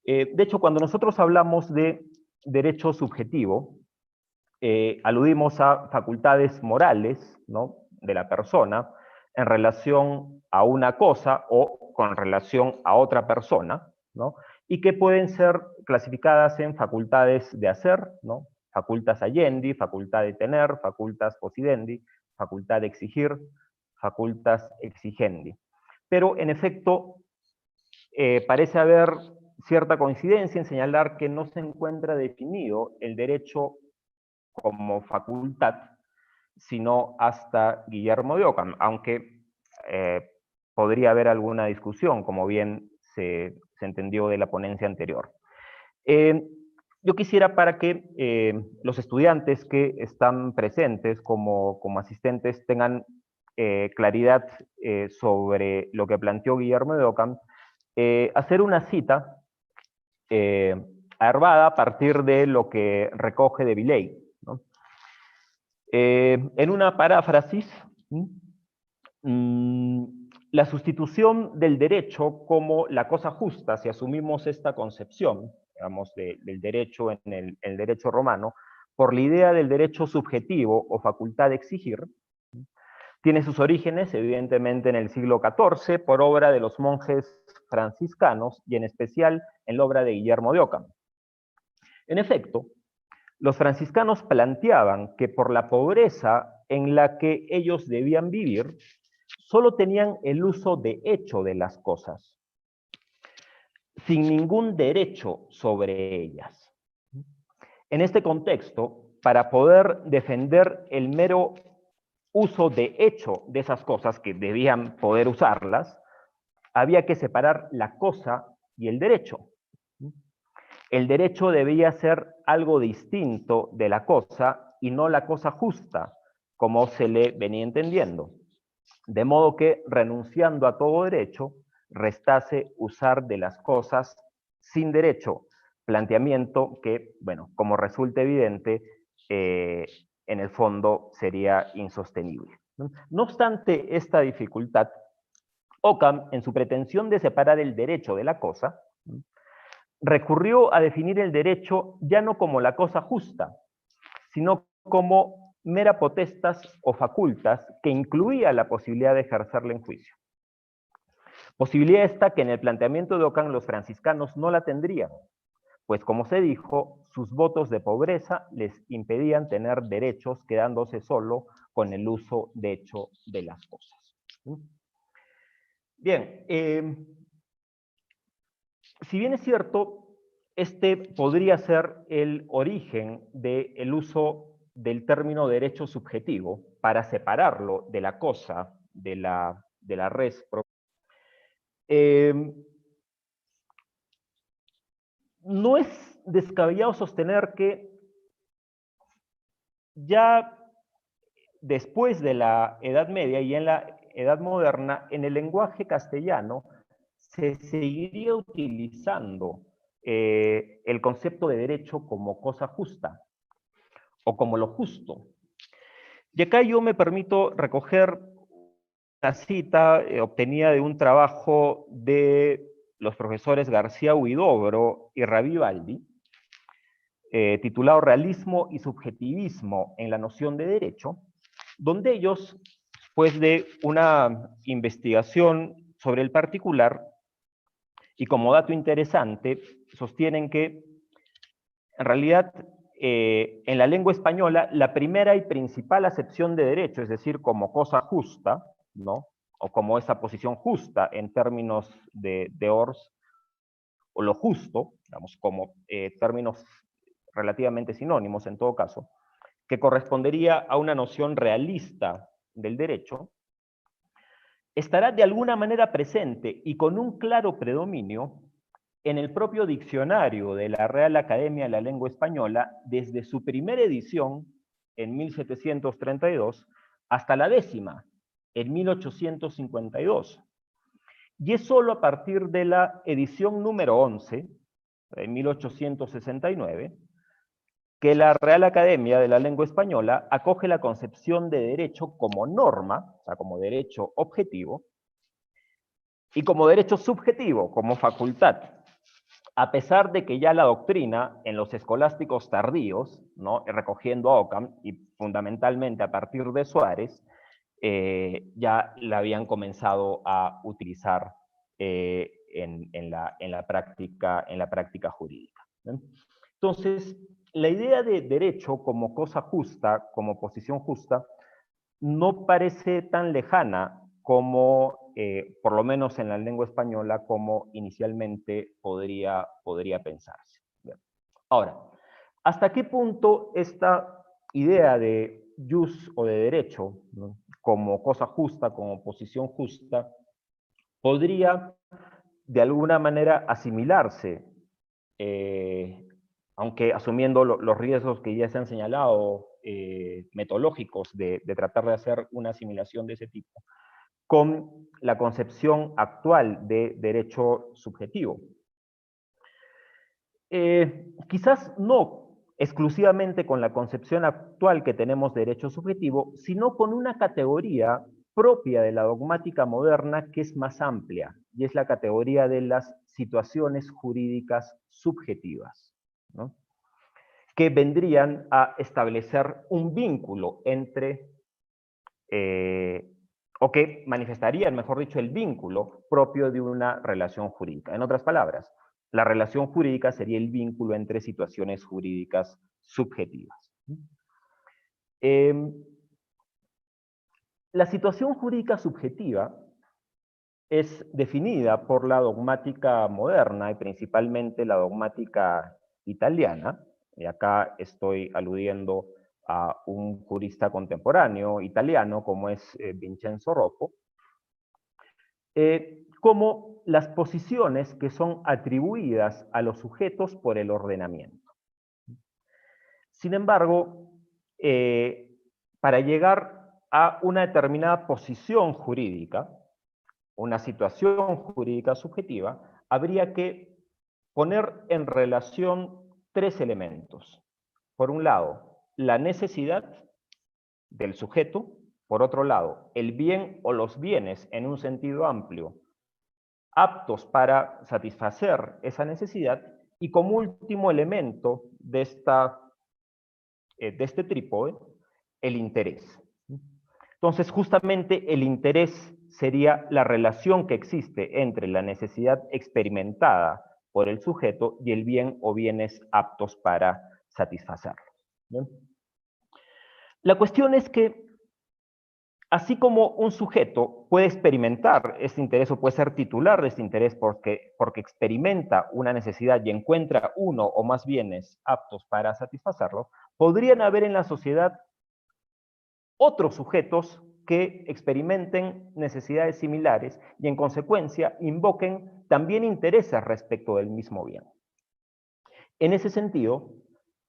De hecho, cuando nosotros hablamos de derecho subjetivo, aludimos a facultades morales, ¿no?, de la persona en relación a una cosa o con relación a otra persona, ¿no?, y que pueden ser clasificadas en facultades de hacer, ¿no?, facultas agendi, facultad de tener, facultas possidendi, facultad de exigir, facultas exigendi. Pero, en efecto, parece haber cierta coincidencia en señalar que no se encuentra definido el derecho como facultad, sino hasta Guillermo de Ockham, aunque podría haber alguna discusión, como bien se entendió de la ponencia anterior. Yo quisiera, para que los estudiantes que están presentes como asistentes tengan claridad sobre lo que planteó Guillermo de Ockham, hacer una cita Arvada a partir de lo que recoge de Villey, ¿no? En una paráfrasis, la sustitución del derecho como la cosa justa, si asumimos esta concepción, digamos, del derecho en el derecho romano, por la idea del derecho subjetivo o facultad de exigir, tiene sus orígenes, evidentemente, en el siglo XIV, por obra de los monjes franciscanos, y en especial en la obra de Guillermo de Ockham. En efecto, los franciscanos planteaban que por la pobreza en la que ellos debían vivir, solo tenían el uso de hecho de las cosas, sin ningún derecho sobre ellas. En este contexto, para poder defender el mero uso de hecho de esas cosas, que debían poder usarlas, había que separar la cosa y el derecho. El derecho debía ser algo distinto de la cosa y no la cosa justa, como se le venía entendiendo. De modo que, renunciando a todo derecho, restase usar de las cosas sin derecho, planteamiento que, bueno, como resulta evidente, en el fondo sería insostenible. No obstante esta dificultad, Ockham, en su pretensión de separar el derecho de la cosa, recurrió a definir el derecho ya no como la cosa justa, sino como mera potestas o facultas que incluía la posibilidad de ejercerla en juicio. Posibilidad esta que en el planteamiento de Ockham los franciscanos no la tendrían, pues como se dijo, sus votos de pobreza les impedían tener derechos, quedándose solo con el uso de hecho de las cosas. Bien, si bien es cierto, este podría ser el origen del uso del término derecho subjetivo para separarlo de la cosa, de la res. No es descabellado sostener que ya después de la Edad Media y en la Edad Moderna, en el lenguaje castellano se seguiría utilizando el concepto de derecho como cosa justa o como lo justo. Y acá yo me permito recoger una cita obtenida de un trabajo de los profesores García Huidobro y Ravivaldi, titulado Realismo y Subjetivismo en la noción de derecho, donde ellos, después de una investigación sobre el particular, y como dato interesante, sostienen que, en realidad, en la lengua española, la primera y principal acepción de derecho, es decir, como cosa justa, ¿no?, o como esa posición justa en términos de Ors, o lo justo, digamos, como términos relativamente sinónimos en todo caso, que correspondería a una noción realista del derecho, estará de alguna manera presente y con un claro predominio en el propio diccionario de la Real Academia de la Lengua Española desde su primera edición en 1732 hasta la 10ª en 1852. Y es solo a partir de la edición número 11, en 1869, que la Real Academia de la Lengua Española acoge la concepción de derecho como norma, o sea, como derecho objetivo, y como derecho subjetivo, como facultad, a pesar de que ya la doctrina en los escolásticos tardíos, ¿no?, recogiendo a Ockham y fundamentalmente a partir de Suárez, ya la habían comenzado a utilizar en la práctica jurídica, ¿no? Entonces, la idea de derecho como cosa justa, como posición justa, no parece tan lejana como, por lo menos en la lengua española, como inicialmente podría pensarse. Bien. Ahora, ¿hasta qué punto esta idea de jus o de derecho, ¿no?, como cosa justa, como posición justa, podría de alguna manera asimilarse, aunque asumiendo los riesgos que ya se han señalado, metodológicos de tratar de hacer una asimilación de ese tipo, con la concepción actual de derecho subjetivo? Quizás no exclusivamente con la concepción actual que tenemos de derecho subjetivo, sino con una categoría propia de la dogmática moderna que es más amplia, y es la categoría de las situaciones jurídicas subjetivas, ¿no?, que vendrían a establecer un vínculo entre, o que manifestarían, mejor dicho, el vínculo propio de una relación jurídica. En otras palabras, la relación jurídica sería el vínculo entre situaciones jurídicas subjetivas. La situación jurídica subjetiva es definida por la dogmática moderna y principalmente la dogmática italiana, y acá estoy aludiendo a un jurista contemporáneo italiano como es Vincenzo Rocco, como las posiciones que son atribuidas a los sujetos por el ordenamiento. Sin embargo, para llegar a una determinada posición jurídica, una situación jurídica subjetiva, habría que poner en relación tres elementos. Por un lado, la necesidad del sujeto; por otro lado, el bien o los bienes en un sentido amplio, aptos para satisfacer esa necesidad; y como último elemento de este trípode, el interés. Entonces, justamente el interés sería la relación que existe entre la necesidad experimentada por el sujeto y el bien o bienes aptos para satisfacerlo. ¿Bien? La cuestión es que, así como un sujeto puede experimentar este interés o puede ser titular de este interés porque experimenta una necesidad y encuentra uno o más bienes aptos para satisfacerlo, podrían haber en la sociedad otros sujetos que experimenten necesidades similares y en consecuencia invoquen también intereses respecto del mismo bien. En ese sentido,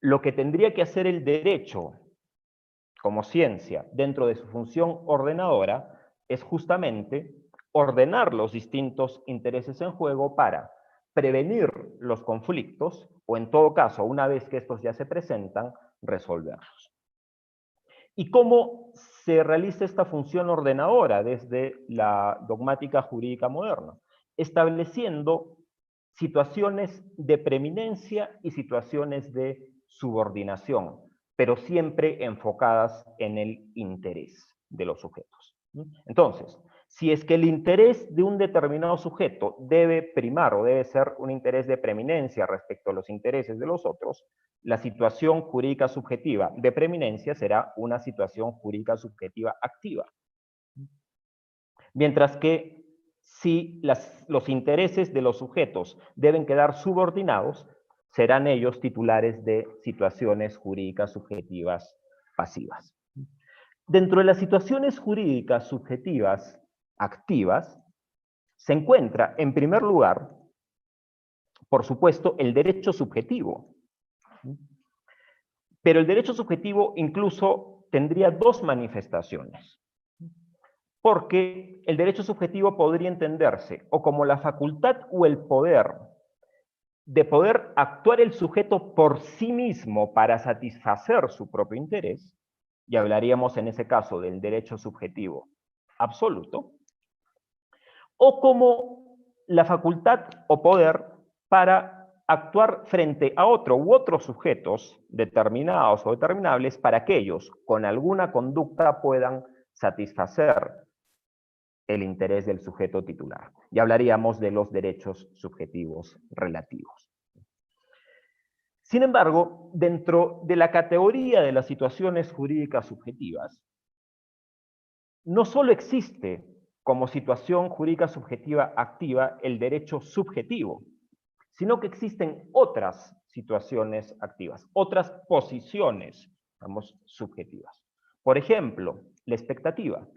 lo que tendría que hacer el derecho como ciencia dentro de su función ordenadora es justamente ordenar los distintos intereses en juego para prevenir los conflictos o, en todo caso, una vez que estos ya se presentan, resolverlos. ¿Y cómo se realiza esta función ordenadora desde la dogmática jurídica moderna? Estableciendo situaciones de preeminencia y situaciones de subordinación, pero siempre enfocadas en el interés de los sujetos. Entonces, si es que el interés de un determinado sujeto debe primar o debe ser un interés de preeminencia respecto a los intereses de los otros, la situación jurídica subjetiva de preeminencia será una situación jurídica subjetiva activa. Mientras que si los intereses de los sujetos deben quedar subordinados, serán ellos titulares de situaciones jurídicas subjetivas pasivas. Dentro de las situaciones jurídicas subjetivas activas, se encuentra, en primer lugar, por supuesto, el derecho subjetivo. Pero el derecho subjetivo incluso tendría dos manifestaciones, porque el derecho subjetivo podría entenderse o como la facultad o el poder de poder actuar el sujeto por sí mismo para satisfacer su propio interés, y hablaríamos en ese caso del derecho subjetivo absoluto, o como la facultad o poder para actuar frente a otro u otros sujetos determinados o determinables para que ellos, con alguna conducta, puedan satisfacer el interés del sujeto titular. Y hablaríamos de los derechos subjetivos relativos. Sin embargo, dentro de la categoría de las situaciones jurídicas subjetivas, no solo existe como situación jurídica subjetiva activa el derecho subjetivo, sino que existen otras situaciones activas, otras posiciones, digamos, subjetivas. Por ejemplo, la expectativa.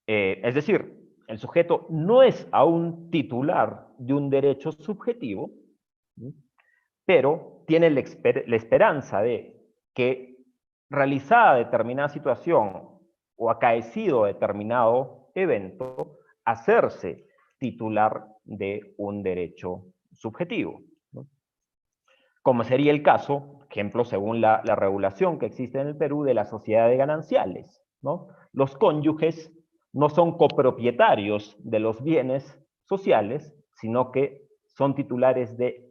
Es decir, el sujeto no es aún titular de un derecho subjetivo, pero tiene la esperanza de que, realizada determinada situación o acaecido determinado evento, hacerse titular de un derecho subjetivo, ¿no? Como sería el caso, ejemplo, según la regulación que existe en el Perú, de la sociedad de gananciales, ¿no? Los cónyuges no son copropietarios de los bienes sociales, sino que son titulares de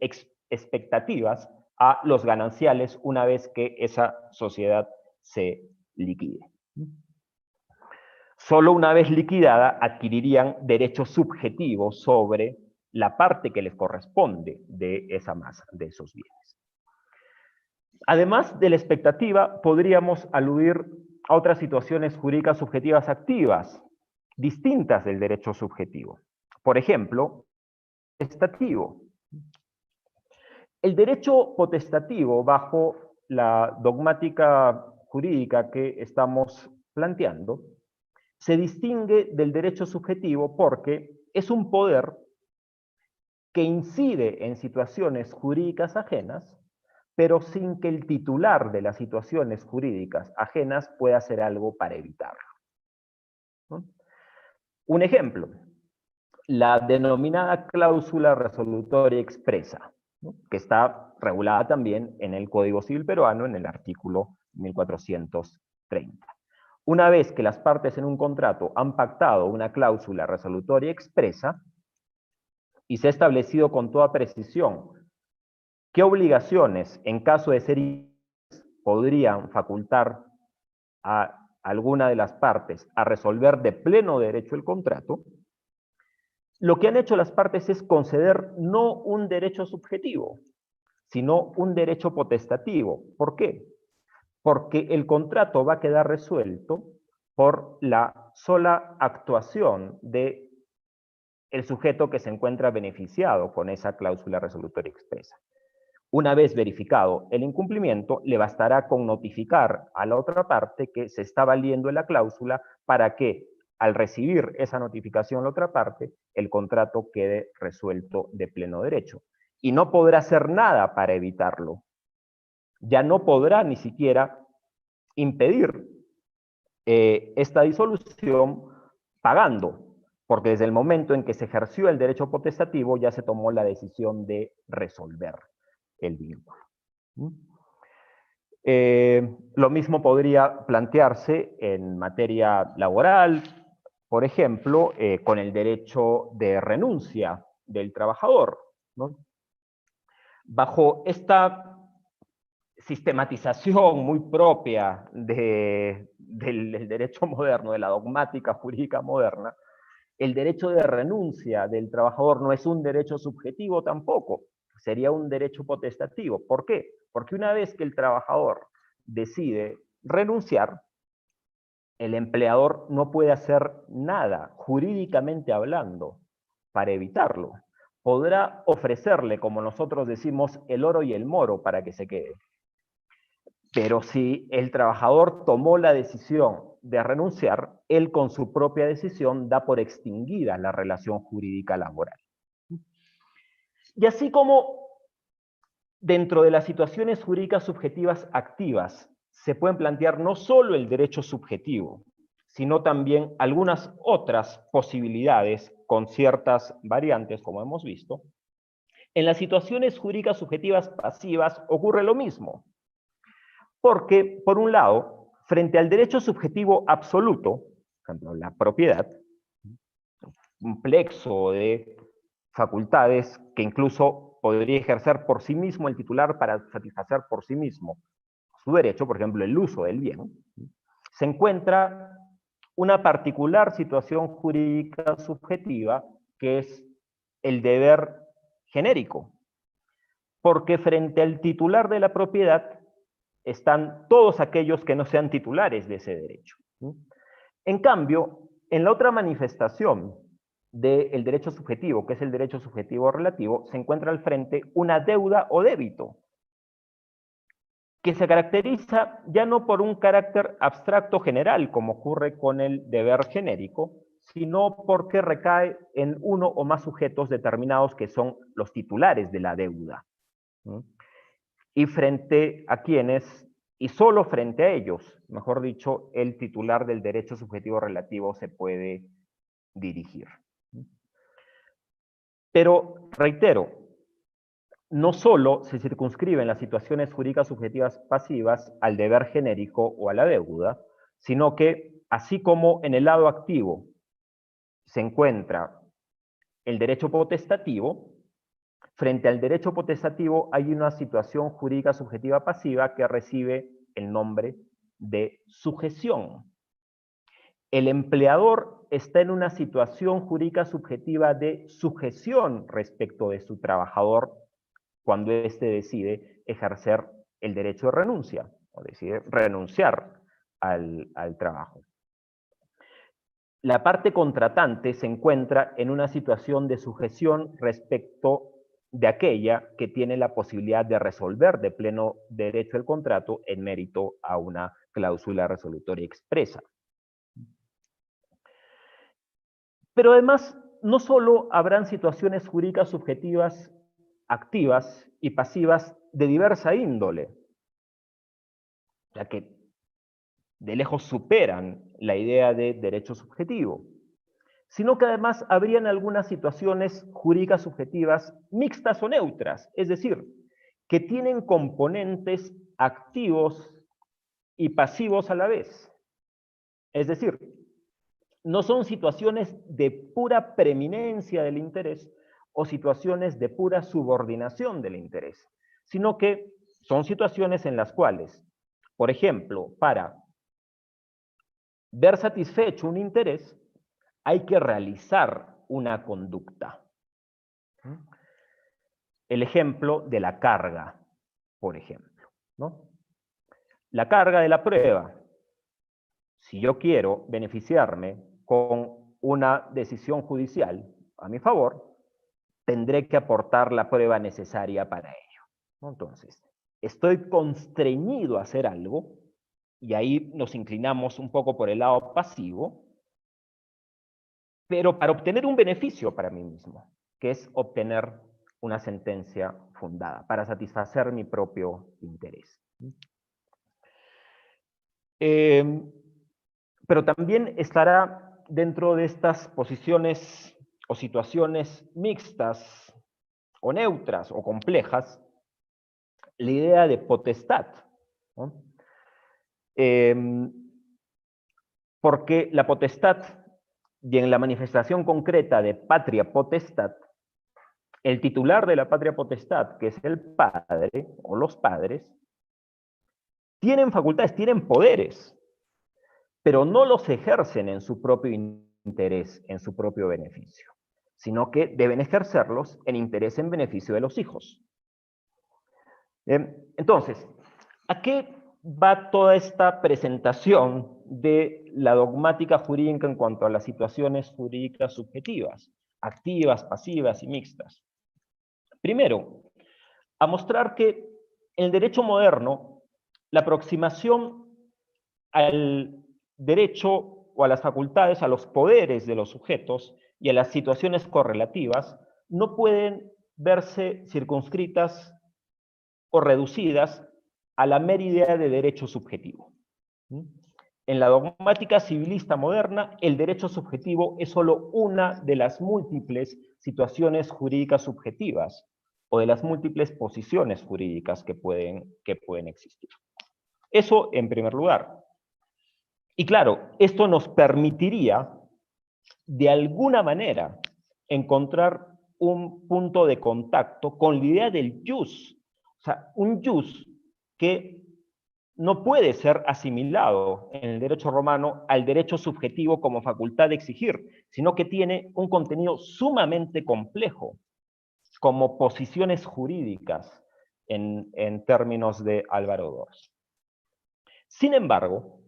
expectativas a los gananciales una vez que esa sociedad se liquide. Solo una vez liquidada adquirirían derechos subjetivos sobre la parte que les corresponde de esa masa, de esos bienes. Además de la expectativa, podríamos aludir a otras situaciones jurídicas subjetivas activas, distintas del derecho subjetivo. Por ejemplo, potestativo. El derecho potestativo, bajo la dogmática jurídica que estamos planteando, se distingue del derecho subjetivo porque es un poder que incide en situaciones jurídicas ajenas, pero sin que el titular de las situaciones jurídicas ajenas pueda hacer algo para evitarlo, ¿no? Un ejemplo, la denominada cláusula resolutoria expresa, ¿no?, que está regulada también en el Código Civil peruano en el artículo 1430. Una vez que las partes en un contrato han pactado una cláusula resolutoria expresa y se ha establecido con toda precisión qué obligaciones, en caso de ser podrían facultar a alguna de las partes a resolver de pleno derecho el contrato, lo que han hecho las partes es conceder no un derecho subjetivo, sino un derecho potestativo. ¿Por qué? Porque el contrato va a quedar resuelto por la sola actuación de el sujeto que se encuentra beneficiado con esa cláusula resolutoria expresa. Una vez verificado el incumplimiento, le bastará con notificar a la otra parte que se está valiendo la cláusula para que, al recibir esa notificación la otra parte, el contrato quede resuelto de pleno derecho. Y no podrá hacer nada para evitarlo. Ya no podrá ni siquiera impedir esta disolución pagando, porque desde el momento en que se ejerció el derecho potestativo ya se tomó la decisión de resolver el vínculo. Lo mismo podría plantearse en materia laboral, por ejemplo, con el derecho de renuncia del trabajador, ¿no? Bajo esta sistematización muy propia del derecho moderno, de la dogmática jurídica moderna, el derecho de renuncia del trabajador no es un derecho subjetivo tampoco, sería un derecho potestativo. ¿Por qué? Porque una vez que el trabajador decide renunciar, el empleador no puede hacer nada, jurídicamente hablando, para evitarlo. Podrá ofrecerle, como nosotros decimos, el oro y el moro para que se quede. Pero si el trabajador tomó la decisión de renunciar, él con su propia decisión da por extinguida la relación jurídica laboral. Y así como dentro de las situaciones jurídicas subjetivas activas se pueden plantear no solo el derecho subjetivo, sino también algunas otras posibilidades con ciertas variantes, como hemos visto, en las situaciones jurídicas subjetivas pasivas ocurre lo mismo. Porque, por un lado, frente al derecho subjetivo absoluto, por ejemplo, la propiedad, un plexo de facultades que incluso podría ejercer por sí mismo el titular para satisfacer por sí mismo su derecho, por ejemplo, el uso del bien, se encuentra una particular situación jurídica subjetiva que es el deber genérico, porque frente al titular de la propiedad están todos aquellos que no sean titulares de ese derecho. En cambio, en la otra manifestación del derecho subjetivo, que es el derecho subjetivo relativo, se encuentra al frente una deuda o débito, que se caracteriza ya no por un carácter abstracto general, como ocurre con el deber genérico, sino porque recae en uno o más sujetos determinados que son los titulares de la deuda. Y frente a quienes, y solo frente a ellos, mejor dicho, el titular del derecho subjetivo relativo se puede dirigir. Pero, reitero, no solo se circunscriben las situaciones jurídicas subjetivas pasivas al deber genérico o a la deuda, sino que, así como en el lado activo se encuentra el derecho potestativo, frente al derecho potestativo hay una situación jurídica subjetiva pasiva que recibe el nombre de sujeción. El empleador está en una situación jurídica subjetiva de sujeción respecto de su trabajador cuando éste decide ejercer el derecho de renuncia, o decide renunciar al trabajo. La parte contratante se encuentra en una situación de sujeción respecto de aquella que tiene la posibilidad de resolver de pleno derecho el contrato en mérito a una cláusula resolutoria expresa. Pero además, no solo habrán situaciones jurídicas subjetivas activas y pasivas de diversa índole, ya que de lejos superan la idea de derecho subjetivo, sino que además habrían algunas situaciones jurídicas subjetivas mixtas o neutras, es decir, que tienen componentes activos y pasivos a la vez. Es decir, no son situaciones de pura preeminencia del interés o situaciones de pura subordinación del interés, sino que son situaciones en las cuales, por ejemplo, para ver satisfecho un interés, hay que realizar una conducta. El ejemplo de la carga, por ejemplo, ¿no? La carga de la prueba. Si yo quiero beneficiarme con una decisión judicial a mi favor, tendré que aportar la prueba necesaria para ello, ¿no? Entonces, estoy constreñido a hacer algo, y ahí nos inclinamos un poco por el lado pasivo, pero para obtener un beneficio para mí mismo, que es obtener una sentencia fundada, para satisfacer mi propio interés. Pero también estará dentro de estas posiciones o situaciones mixtas o neutras o complejas la idea de potestad, ¿no? Porque la potestad, y en la manifestación concreta de patria potestad, el titular de la patria potestad, que es el padre o los padres, tienen facultades, tienen poderes, pero no los ejercen en su propio interés, en su propio beneficio, sino que deben ejercerlos en interés, en beneficio de los hijos. Entonces, ¿a qué va toda esta presentación de la dogmática jurídica en cuanto a las situaciones jurídicas subjetivas, activas, pasivas y mixtas? Primero, a mostrar que en el derecho moderno, la aproximación al derecho o a las facultades, a los poderes de los sujetos y a las situaciones correlativas, no pueden verse circunscritas o reducidas a la mera idea de derecho subjetivo. En la dogmática civilista moderna, el derecho subjetivo es solo una de las múltiples situaciones jurídicas subjetivas o de las múltiples posiciones jurídicas que pueden existir. Eso en primer lugar. Y claro, esto nos permitiría, de alguna manera, encontrar un punto de contacto con la idea del jus. O sea, un jus que no puede ser asimilado en el derecho romano al derecho subjetivo como facultad de exigir, sino que tiene un contenido sumamente complejo, como posiciones jurídicas en términos de Álvaro Dors. Sin embargo,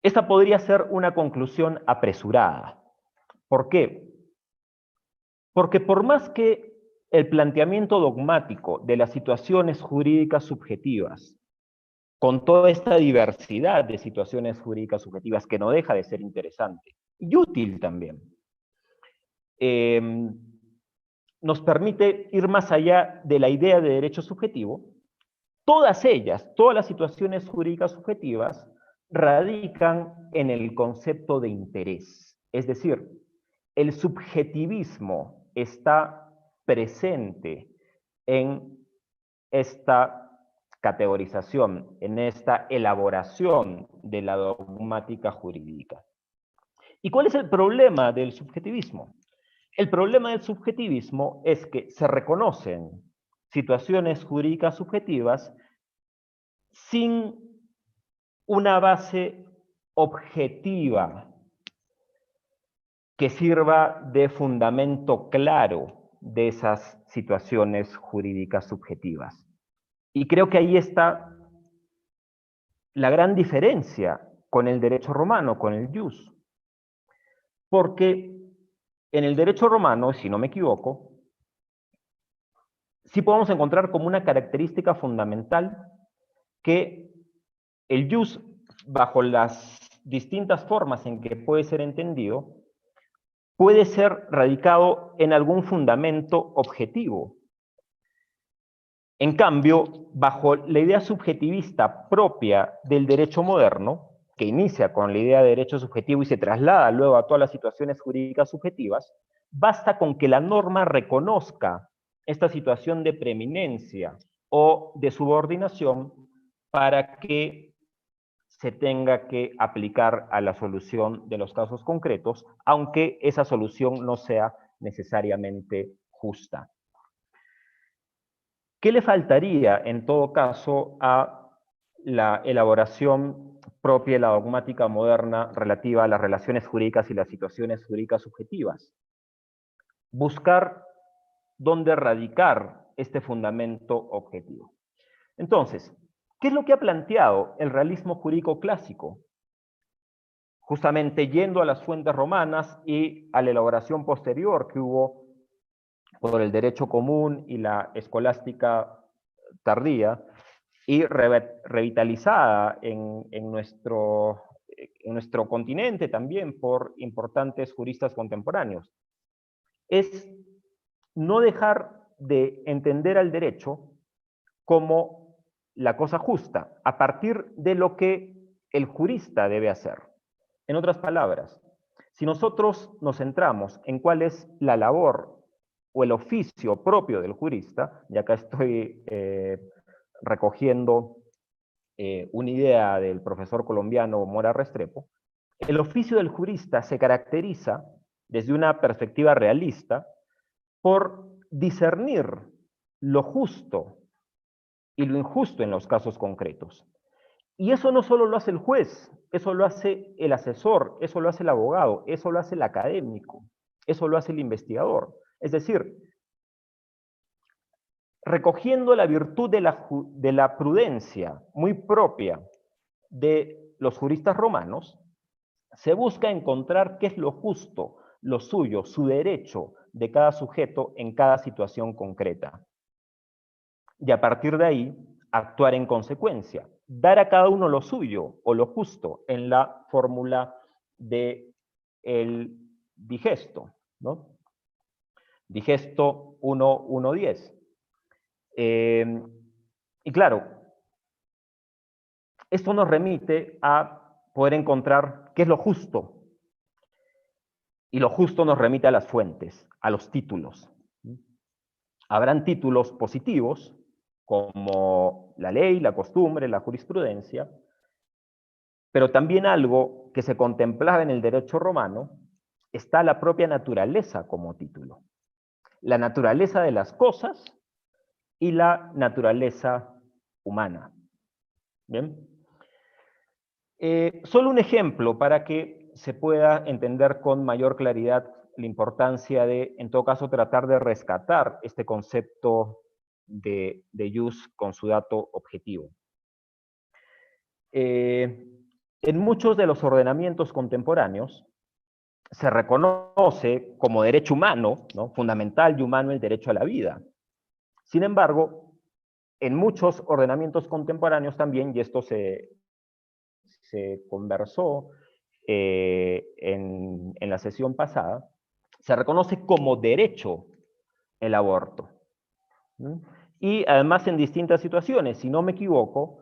esta podría ser una conclusión apresurada. ¿Por qué? Porque por más que el planteamiento dogmático de las situaciones jurídicas subjetivas, con toda esta diversidad de situaciones jurídicas subjetivas que no deja de ser interesante y útil también, nos permite ir más allá de la idea de derecho subjetivo. Todas ellas, todas las situaciones jurídicas subjetivas, radican en el concepto de interés. Es decir, el subjetivismo está presente en esta categorización, en esta elaboración de la dogmática jurídica. ¿Y cuál es el problema del subjetivismo? El problema del subjetivismo es que se reconocen situaciones jurídicas subjetivas sin una base objetiva que sirva de fundamento claro de esas situaciones jurídicas subjetivas. Y creo que ahí está la gran diferencia con el derecho romano, con el jus. Porque en el derecho romano, si no me equivoco, sí podemos encontrar como una característica fundamental que el jus, bajo las distintas formas en que puede ser entendido, puede ser radicado en algún fundamento objetivo. En cambio, bajo la idea subjetivista propia del derecho moderno, que inicia con la idea de derecho subjetivo y se traslada luego a todas las situaciones jurídicas subjetivas, basta con que la norma reconozca esta situación de preeminencia o de subordinación para que se tenga que aplicar a la solución de los casos concretos, aunque esa solución no sea necesariamente justa. ¿Qué le faltaría, en todo caso, a la elaboración propia de la dogmática moderna relativa a las relaciones jurídicas y las situaciones jurídicas subjetivas? Buscar dónde radicar este fundamento objetivo. Entonces, ¿qué es lo que ha planteado el realismo jurídico clásico? Justamente yendo a las fuentes romanas y a la elaboración posterior que hubo por el derecho común y la escolástica tardía, y revitalizada en nuestro continente también por importantes juristas contemporáneos, es no dejar de entender al derecho como la cosa justa, a partir de lo que el jurista debe hacer. En otras palabras, si nosotros nos centramos en cuál es la labor o el oficio propio del jurista, y acá estoy recogiendo una idea del profesor colombiano Mora Restrepo, el oficio del jurista se caracteriza desde una perspectiva realista por discernir lo justo y lo injusto en los casos concretos. Y eso no solo lo hace el juez, eso lo hace el asesor, eso lo hace el abogado, eso lo hace el académico, eso lo hace el investigador. Es decir, recogiendo la virtud de la prudencia muy propia de los juristas romanos, se busca encontrar qué es lo justo, lo suyo, su derecho de cada sujeto en cada situación concreta. Y a partir de ahí, actuar en consecuencia, dar a cada uno lo suyo o lo justo en la fórmula del digesto, ¿no? Digesto 1.1.10. Y claro, esto nos remite a poder encontrar qué es lo justo. Y lo justo nos remite a las fuentes, a los títulos. Habrán títulos positivos, como la ley, la costumbre, la jurisprudencia, pero también algo que se contemplaba en el derecho romano está la propia naturaleza como título. La naturaleza de las cosas y la naturaleza humana. ¿Bien? Solo un ejemplo para que se pueda entender con mayor claridad la importancia de, en todo caso, tratar de rescatar este concepto de jus con su dato objetivo. En muchos de los ordenamientos contemporáneos se reconoce como derecho humano, ¿no?, fundamental y humano, el derecho a la vida. Sin embargo, en muchos ordenamientos contemporáneos también, y esto se conversó en la sesión pasada, se reconoce como derecho el aborto. ¿Mm? Y además en distintas situaciones, si no me equivoco,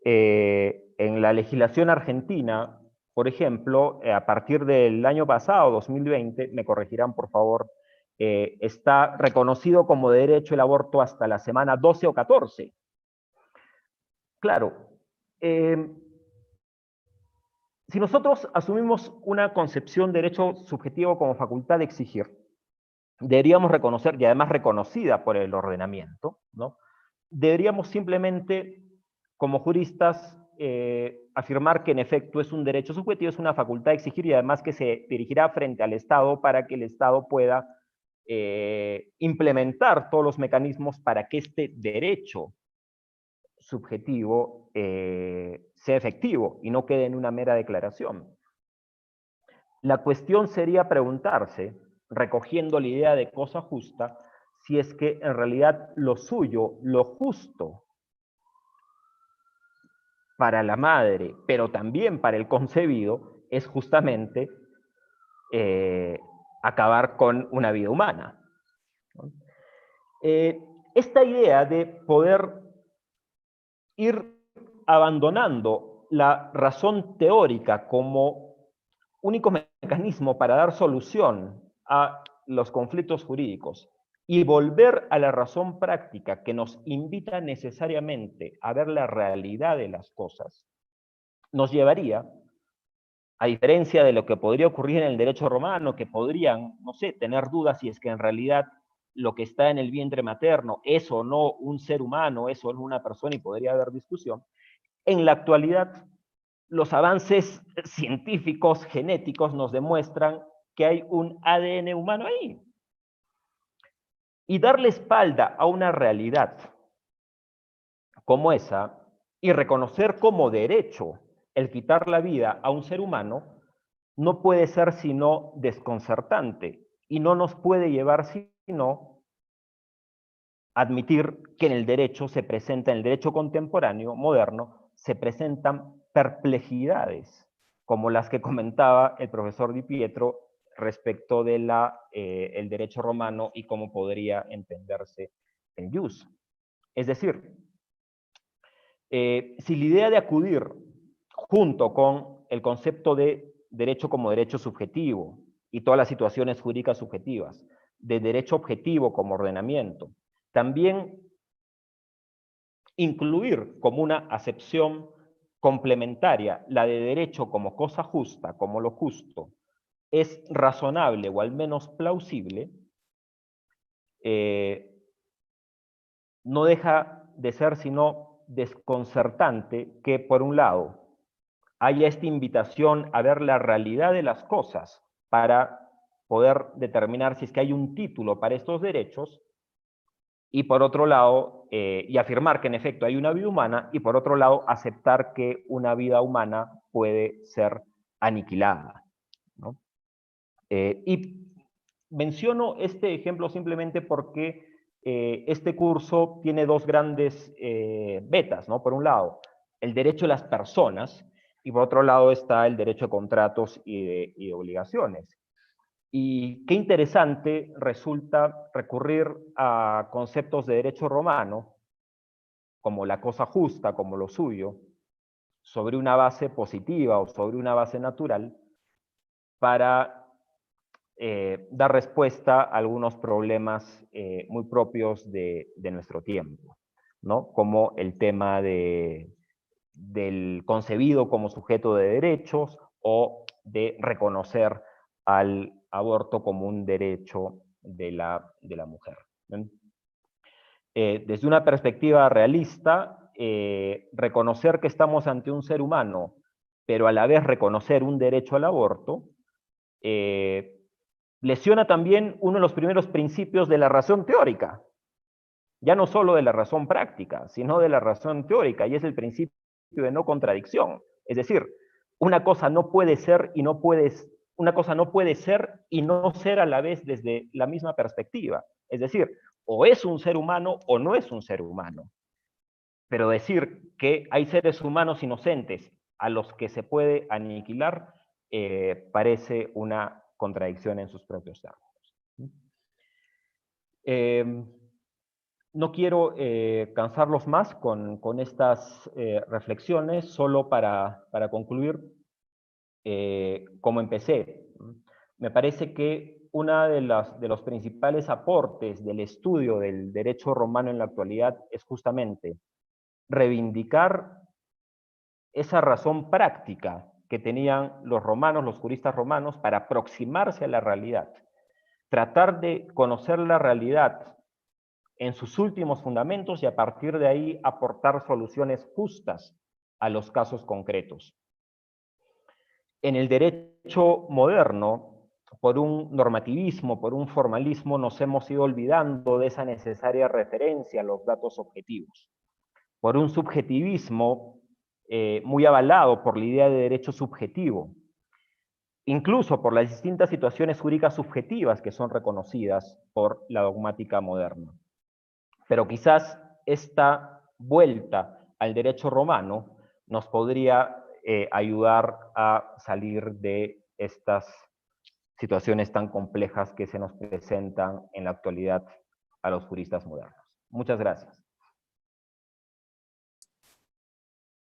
en la legislación argentina, por ejemplo, a partir del año pasado, 2020, me corregirán por favor, está reconocido como derecho el aborto hasta la semana 12 o 14. Claro, si nosotros asumimos una concepción de derecho subjetivo como facultad de exigir, deberíamos reconocer, y además reconocida por el ordenamiento, ¿no?, deberíamos simplemente, como juristas, afirmar que en efecto es un derecho subjetivo, es una facultad de exigir, y además que se dirigirá frente al Estado para que el Estado pueda implementar todos los mecanismos para que este derecho subjetivo sea efectivo y no quede en una mera declaración. La cuestión sería preguntarse, recogiendo la idea de cosa justa, si es que en realidad lo suyo, lo justo para la madre, pero también para el concebido, es justamente acabar con una vida humana, ¿no? Esta idea de poder ir abandonando la razón teórica como único mecanismo para dar solución a los conflictos jurídicos y volver a la razón práctica que nos invita necesariamente a ver la realidad de las cosas, nos llevaría, a diferencia de lo que podría ocurrir en el derecho romano, que podrían, no sé, tener dudas si es que en realidad lo que está en el vientre materno es o no un ser humano, es o no una persona, y podría haber discusión. En la actualidad, los avances científicos, genéticos, nos demuestran que hay un ADN humano ahí. Y darle espalda a una realidad como esa y reconocer como derecho el quitar la vida a un ser humano no puede ser sino desconcertante y no nos puede llevar sino admitir que en el derecho se presenta, en el derecho contemporáneo, moderno, se presentan perplejidades, como las que comentaba el profesor Di Pietro respecto de el derecho romano y cómo podría entenderse el jus. Es decir, si la idea de acudir junto con el concepto de derecho como derecho subjetivo y todas las situaciones jurídicas subjetivas, de derecho objetivo como ordenamiento, también incluir como una acepción complementaria la de derecho como cosa justa, como lo justo, es razonable o al menos plausible, no deja de ser sino desconcertante que, por un lado, haya esta invitación a ver la realidad de las cosas para poder determinar si es que hay un título para estos derechos, y por otro lado, y afirmar que en efecto hay una vida humana, y por otro lado, aceptar que una vida humana puede ser aniquilada, ¿no? Y menciono este ejemplo simplemente porque este curso tiene dos grandes vetas, ¿no? Por un lado, el derecho de las personas, y por otro lado está el derecho de contratos y de obligaciones. Y qué interesante resulta recurrir a conceptos de derecho romano, como la cosa justa, como lo suyo, sobre una base positiva o sobre una base natural, para dar respuesta a algunos problemas muy propios de nuestro tiempo, ¿no? Como el tema del concebido como sujeto de derechos o de reconocer al aborto como un derecho de la mujer. Desde una perspectiva realista, reconocer que estamos ante un ser humano, pero a la vez reconocer un derecho al aborto, lesiona también uno de los primeros principios de la razón teórica, ya no solo de la razón práctica, sino de la razón teórica, y es el principio de no contradicción. Es decir, una cosa no puede ser y no ser a la vez desde la misma perspectiva. Es decir, o es un ser humano o no es un ser humano. Pero decir que hay seres humanos inocentes a los que se puede aniquilar parece una contradicción en sus propios términos. No quiero cansarlos más con estas reflexiones, solo para concluir como empecé. Me parece que uno de los principales aportes del estudio del derecho romano en la actualidad es justamente reivindicar esa razón práctica que tenían los romanos, los juristas romanos, para aproximarse a la realidad. Tratar de conocer la realidad en sus últimos fundamentos y a partir de ahí aportar soluciones justas a los casos concretos. En el derecho moderno, por un normativismo, por un formalismo, nos hemos ido olvidando de esa necesaria referencia a los datos objetivos. Por un subjetivismo muy avalado por la idea de derecho subjetivo, incluso por las distintas situaciones jurídicas subjetivas que son reconocidas por la dogmática moderna. Pero quizás esta vuelta al derecho romano nos podría ayudar a salir de estas situaciones tan complejas que se nos presentan en la actualidad a los juristas modernos. Muchas gracias.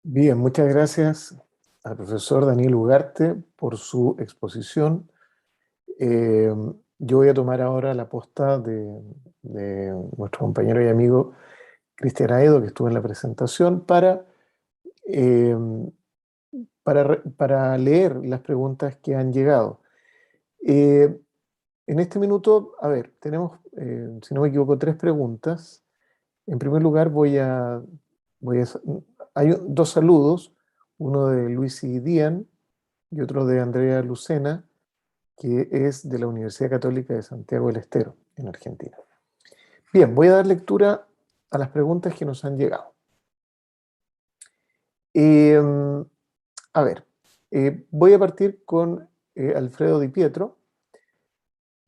Bien, muchas gracias al profesor Daniel Ugarte por su exposición. Yo voy a tomar ahora la posta de nuestro compañero y amigo Cristian Aedo, que estuvo en la presentación, para leer las preguntas que han llegado. En este minuto, a ver, tenemos, si no me equivoco, 3 preguntas. En primer lugar, hay 2 saludos, uno de Luis y Díaz y otro de Andrea Lucena, que es de la Universidad Católica de Santiago del Estero, en Argentina. Bien, voy a dar lectura a las preguntas que nos han llegado. A ver, voy a partir con Alfredo Di Pietro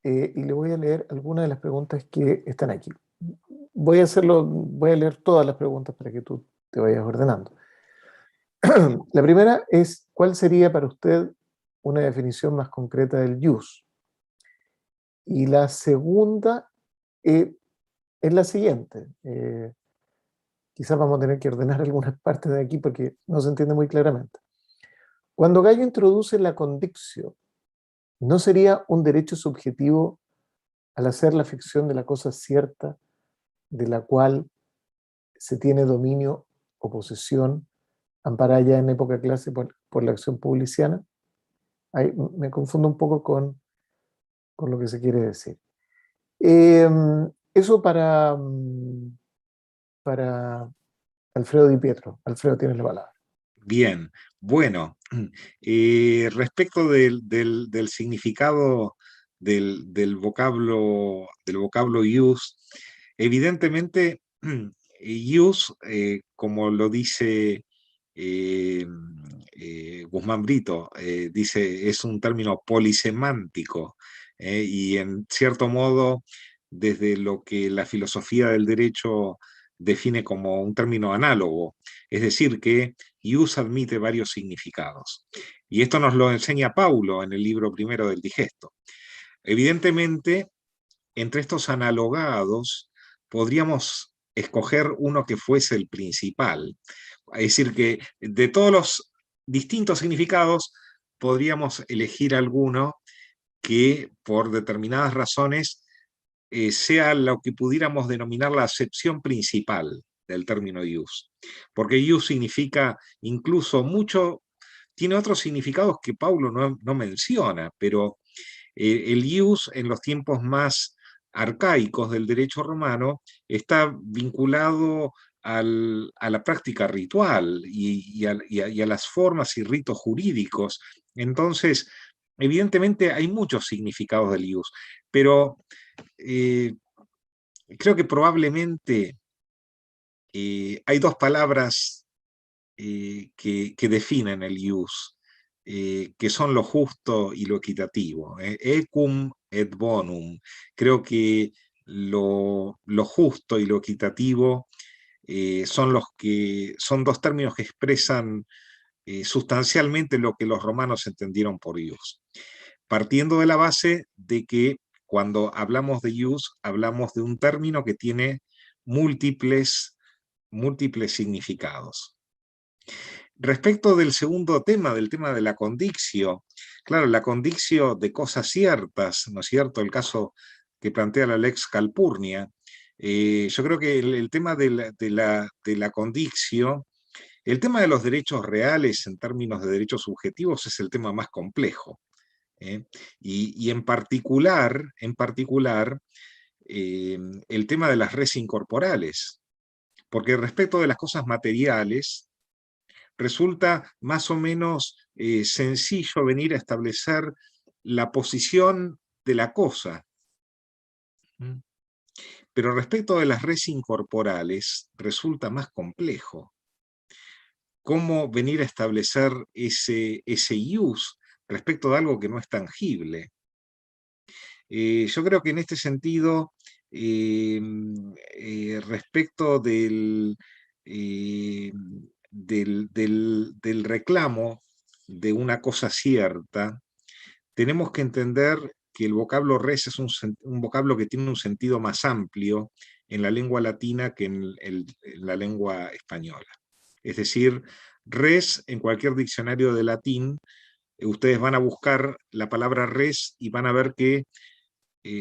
y le voy a leer algunas de las preguntas que están aquí. Voy a leer todas las preguntas para que tú te vayas ordenando. La primera es, ¿cuál sería para usted una definición más concreta del ius? Y la segunda es la siguiente. Quizás vamos a tener que ordenar algunas partes de aquí porque no se entiende muy claramente. Cuando Gallo introduce la condictio, ¿no sería un derecho subjetivo al hacer la ficción de la cosa cierta de la cual se tiene dominio o posesión, amparada ya en época clase por la acción publiciana? Ahí me confundo un poco con lo que se quiere decir. Eso para Alfredo Di Pietro. Alfredo, tienes la palabra. Bien, bueno, respecto del significado del vocablo ius, evidentemente ius, como lo dice Guzmán Brito, dice, es un término polisemántico, y en cierto modo, desde lo que la filosofía del derecho define como un término análogo, es decir, que ius admite varios significados. Y esto nos lo enseña Paulo en el libro primero del Digesto. Evidentemente, entre estos analogados, podríamos escoger uno que fuese el principal. Es decir, que de todos los distintos significados, podríamos elegir alguno que por determinadas razones sea lo que pudiéramos denominar la acepción principal del término ius. Porque ius significa incluso mucho, tiene otros significados que Paulo no menciona, pero El ius en los tiempos más arcaicos del derecho romano está vinculado a la práctica ritual y a las formas y ritos jurídicos. Entonces, evidentemente hay muchos significados del ius, pero creo que probablemente hay dos palabras que definen el ius, que son lo justo y lo equitativo. Equum et bonum. Creo que lo justo y lo equitativo son dos términos que expresan sustancialmente lo que los romanos entendieron por ius. Partiendo de la base de que cuando hablamos de ius, hablamos de un término que tiene múltiples significados. Respecto del segundo tema, del tema de la condictio, claro, la condictio de cosas ciertas, ¿no es cierto? El caso que plantea la Lex Calpurnia. Yo creo que el tema de la condictio, el tema de los derechos reales en términos de derechos subjetivos es el tema más complejo. Y en particular, el tema de las res incorporales, porque respecto de las cosas materiales, resulta más o menos sencillo venir a establecer la posición de la cosa. Pero respecto de las res incorporales, resulta más complejo. ¿Cómo venir a establecer ese ius respecto de algo que no es tangible? Yo creo que en este sentido, respecto del reclamo de una cosa cierta, tenemos que entender que el vocablo res es un vocablo que tiene un sentido más amplio en la lengua latina que en la lengua española. Es decir, res en cualquier diccionario de latín, ustedes van a buscar la palabra res y van a ver que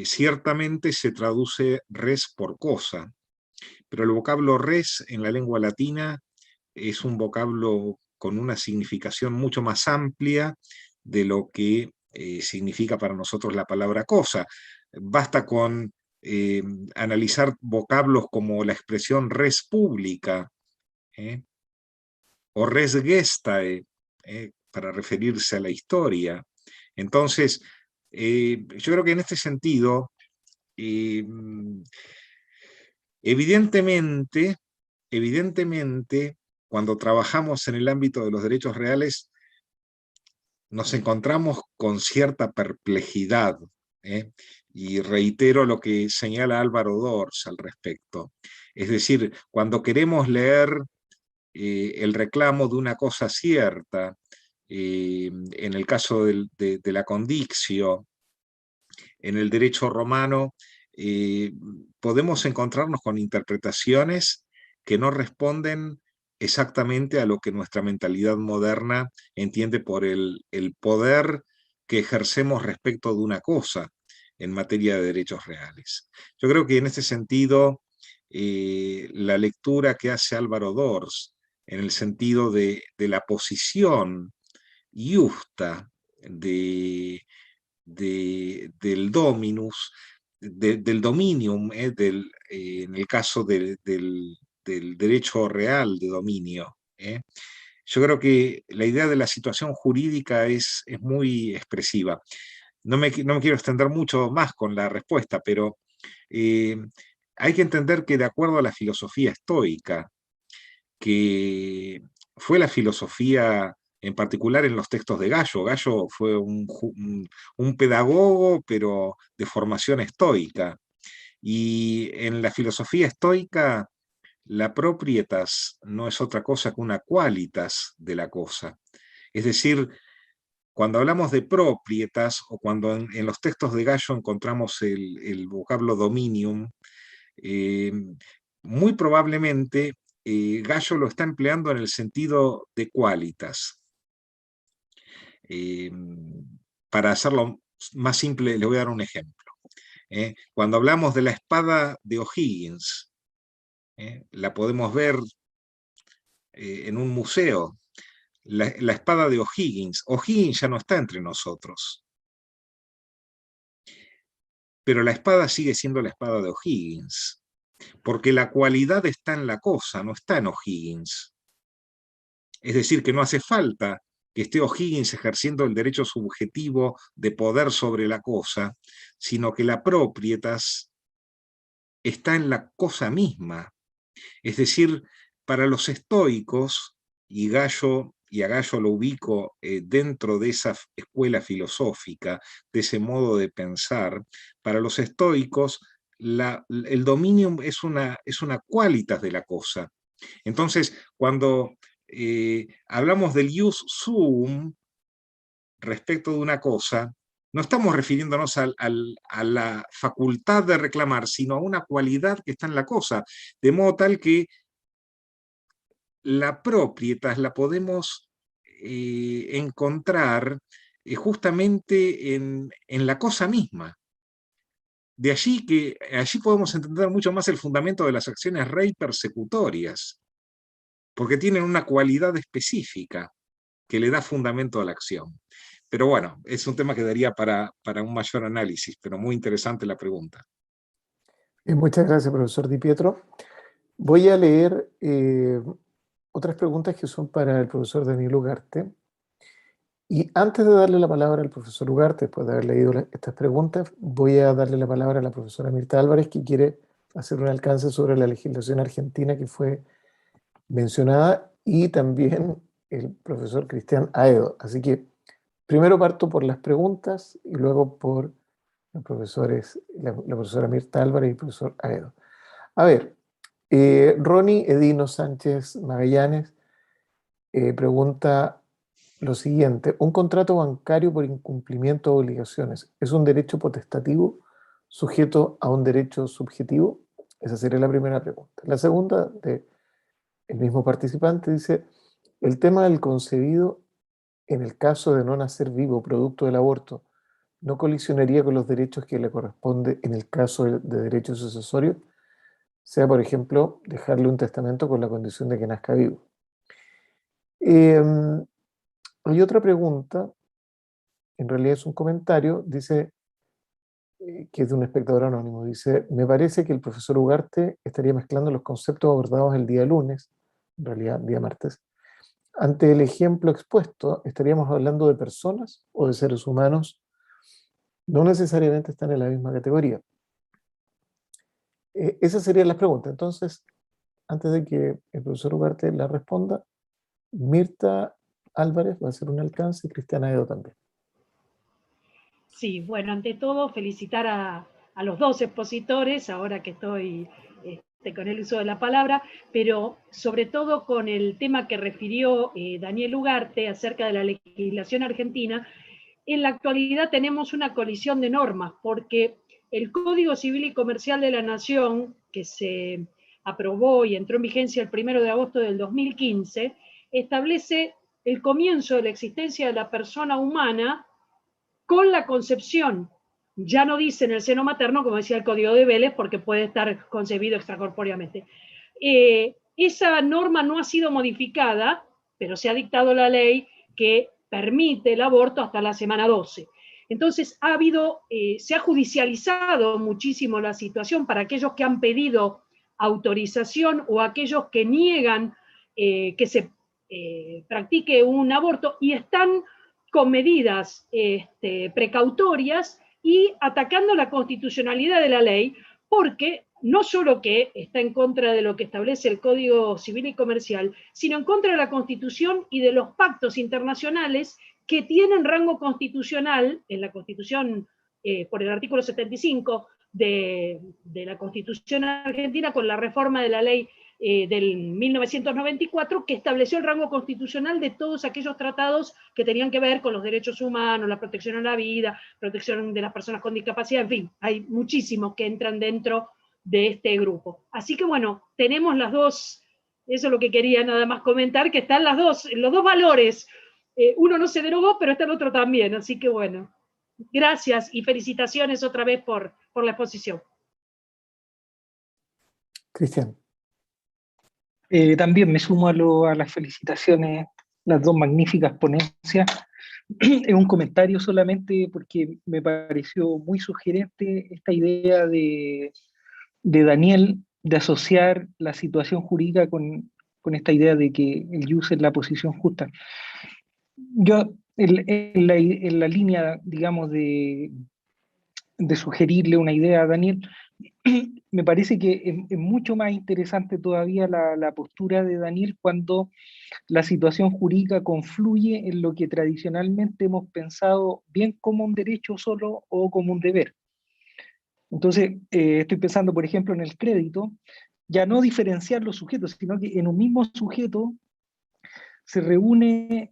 ciertamente se traduce res por cosa, pero el vocablo res en la lengua latina es un vocablo con una significación mucho más amplia de lo que significa para nosotros la palabra cosa. Basta con analizar vocablos como la expresión res publica o res gestae para referirse a la historia. Entonces, yo creo que en este sentido, evidentemente, cuando trabajamos en el ámbito de los derechos reales, nos encontramos con cierta perplejidad, y reitero lo que señala Álvaro Dors al respecto. Es decir, cuando queremos leer el reclamo de una cosa cierta, en el caso de la condictio, en el derecho romano, podemos encontrarnos con interpretaciones que no responden exactamente a lo que nuestra mentalidad moderna entiende por el poder que ejercemos respecto de una cosa en materia de derechos reales. Yo creo que en este sentido, la lectura que hace Álvaro Dors, en el sentido de la posición justa del dominus, del dominium, en el caso del derecho real de dominio. Yo creo que la idea de la situación jurídica es muy expresiva. No me quiero extender mucho más con la respuesta, pero hay que entender que de acuerdo a la filosofía estoica, que fue la filosofía en particular en los textos de Gallo. Gallo fue un pedagogo, pero de formación estoica. Y en la filosofía estoica, la proprietas no es otra cosa que una qualitas de la cosa. Es decir, cuando hablamos de proprietas, o cuando en los textos de Gallo encontramos el vocablo dominium, muy probablemente Gallo lo está empleando en el sentido de qualitas. Para hacerlo más simple, le voy a dar un ejemplo. Cuando hablamos de la espada de O'Higgins, la podemos ver en un museo. La espada de O'Higgins. O'Higgins ya no está entre nosotros. pero la espada sigue siendo la espada de O'Higgins, porque la cualidad está en la cosa, no está en O'Higgins. Es decir, que no hace falta que esté O'Higgins ejerciendo el derecho subjetivo de poder sobre la cosa, sino que la proprietas está en la cosa misma. Es decir, para los estoicos, y a Gallo lo ubico dentro de esa escuela filosófica, de ese modo de pensar, para los estoicos el dominio es una qualitas de la cosa. Entonces, cuando hablamos del ius suum respecto de una cosa, no estamos refiriéndonos a la facultad de reclamar, sino a una cualidad que está en la cosa, de modo tal que la proprietas la podemos encontrar justamente en la cosa misma. De allí que allí podemos entender mucho más el fundamento de las acciones rey persecutorias, porque tienen una cualidad específica que le da fundamento a la acción. Pero bueno, es un tema que daría para un mayor análisis, pero muy interesante la pregunta. Muchas gracias, profesor Di Pietro. Voy a leer otras preguntas que son para el profesor Daniel Ugarte. Y antes de darle la palabra al profesor Ugarte, después de haber leído estas preguntas, voy a darle la palabra a la profesora Mirta Álvarez, que quiere hacer un alcance sobre la legislación argentina que fue mencionada, y también el profesor Cristian Aedo. Así que primero parto por las preguntas y luego por los profesores, la profesora Mirta Álvarez y el profesor Aedo. A ver, Ronnie Edino Sánchez Magallanes pregunta lo siguiente: ¿un contrato bancario por incumplimiento de obligaciones es un derecho potestativo sujeto a un derecho subjetivo? Esa sería la primera pregunta. La segunda, del mismo participante, dice: el tema del concebido en el caso de no nacer vivo producto del aborto, ¿no colisionaría con los derechos que le corresponde en el caso de derechos sucesorios? Sea, por ejemplo, dejarle un testamento con la condición de que nazca vivo. Hay otra pregunta, en realidad es un comentario, dice, que es de un espectador anónimo, dice: me parece que el profesor Ugarte estaría mezclando los conceptos abordados el día lunes, en realidad día martes. Ante el ejemplo expuesto, ¿estaríamos hablando de personas o de seres humanos? No necesariamente están en la misma categoría. Esas serían las preguntas. Entonces, antes de que el profesor Ugarte la responda, Mirta Álvarez va a hacer un alcance y Cristiana Edo también. Sí, bueno, ante todo felicitar a los dos expositores, ahora que estoy con el uso de la palabra, pero sobre todo con el tema que refirió Daniel Ugarte acerca de la legislación argentina. En la actualidad tenemos una colisión de normas, porque el Código Civil y Comercial de la Nación, que se aprobó y entró en vigencia el 1 de agosto del 2015, establece el comienzo de la existencia de la persona humana con la concepción. Ya no dice en el seno materno, como decía el Código de Vélez, porque puede estar concebido extracorpóreamente. Esa norma no ha sido modificada, pero se ha dictado la ley que permite el aborto hasta la semana 12. Entonces se ha judicializado muchísimo la situación para aquellos que han pedido autorización o aquellos que niegan que se practique un aborto y están con medidas precautorias y atacando la constitucionalidad de la ley, porque no solo que está en contra de lo que establece el Código Civil y Comercial, sino en contra de la Constitución y de los pactos internacionales que tienen rango constitucional en la Constitución, por el artículo 75 de la Constitución argentina, con la reforma de la ley del 1994, que estableció el rango constitucional de todos aquellos tratados que tenían que ver con los derechos humanos, la protección a la vida, protección de las personas con discapacidad, en fin, hay muchísimos que entran dentro de este grupo. Así que bueno, tenemos las dos, eso es lo que quería nada más comentar, que están los dos valores. Uno no se derogó, pero está el otro también, así que bueno, gracias y felicitaciones otra vez por la exposición. Cristian. También me sumo a las felicitaciones, las dos magníficas ponencias. Es un comentario solamente porque me pareció muy sugerente esta idea de Daniel de asociar la situación jurídica con esta idea de que el jus es la posición justa. Yo, en la línea, digamos, de sugerirle una idea a Daniel, me parece que es mucho más interesante todavía la postura de Daniel cuando la situación jurídica confluye en lo que tradicionalmente hemos pensado bien como un derecho solo o como un deber. Entonces, estoy pensando, por ejemplo, en el crédito, ya no diferenciar los sujetos, sino que en un mismo sujeto se reúnen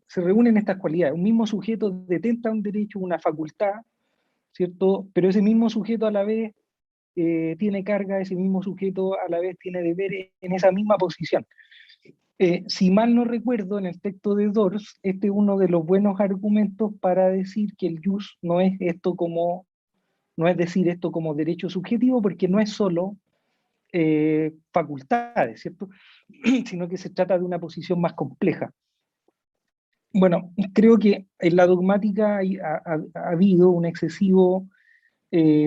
estas cualidades. Un mismo sujeto detenta un derecho, una facultad, ¿cierto? Pero ese mismo sujeto a la vez tiene carga, ese mismo sujeto a la vez tiene deberes en esa misma posición. Si mal no recuerdo, en el texto de Dors, este es uno de los buenos argumentos para decir que el jus no es esto como, no es decir esto como derecho subjetivo, porque no es solo facultades, ¿cierto? Sino que se trata de una posición más compleja. Bueno, creo que en la dogmática ha habido un excesivo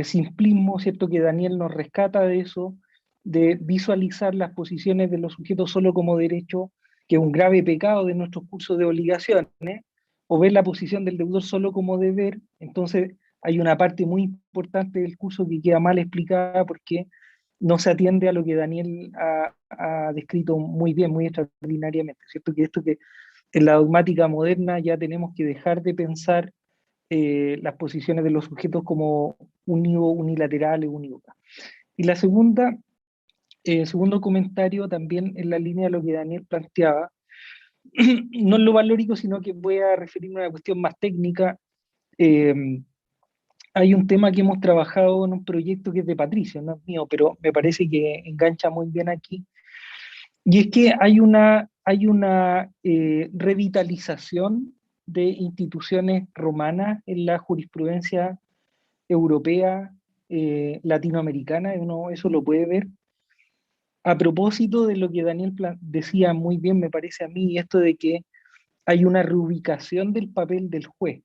simplismo, ¿cierto? Que Daniel nos rescata de eso, de visualizar las posiciones de los sujetos solo como derecho, que es un grave pecado de nuestros cursos de obligaciones, o ver la posición del deudor solo como deber. Entonces hay una parte muy importante del curso que queda mal explicada porque no se atiende a lo que Daniel ha descrito muy bien, muy extraordinariamente, ¿cierto? Que esto que en la dogmática moderna ya tenemos que dejar de pensar las posiciones de los sujetos como unilaterales, unívocas. Y la segunda, segundo comentario también en la línea de lo que Daniel planteaba, no en lo valórico, sino que voy a referirme a una cuestión más técnica. Hay un tema que hemos trabajado en un proyecto que es de Patricio, no es mío, pero me parece que engancha muy bien aquí, y es que hay una revitalización de instituciones romanas en la jurisprudencia europea, latinoamericana, uno eso lo puede ver. A propósito de lo que Daniel decía muy bien, me parece a mí, esto de que hay una reubicación del papel del juez.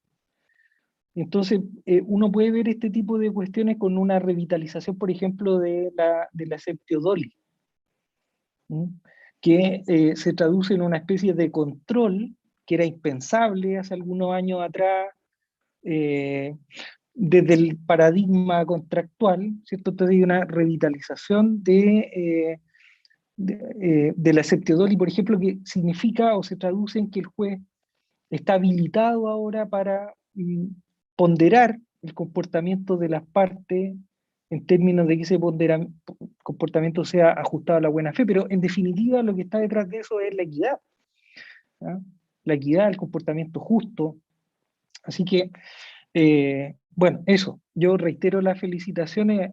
Entonces, uno puede ver este tipo de cuestiones con una revitalización, por ejemplo, de la Septio Doli, que se traduce en una especie de control que era impensable hace algunos años atrás, eh, desde el paradigma contractual, ¿cierto? Entonces hay una revitalización de la Septio Doli, por ejemplo, que significa o se traduce en que el juez está habilitado ahora para ponderar el comportamiento de las partes en términos de que ese comportamiento sea ajustado a la buena fe, pero en definitiva lo que está detrás de eso es la equidad, ¿ah? La equidad, el comportamiento justo. Así que, bueno, eso, yo reitero las felicitaciones,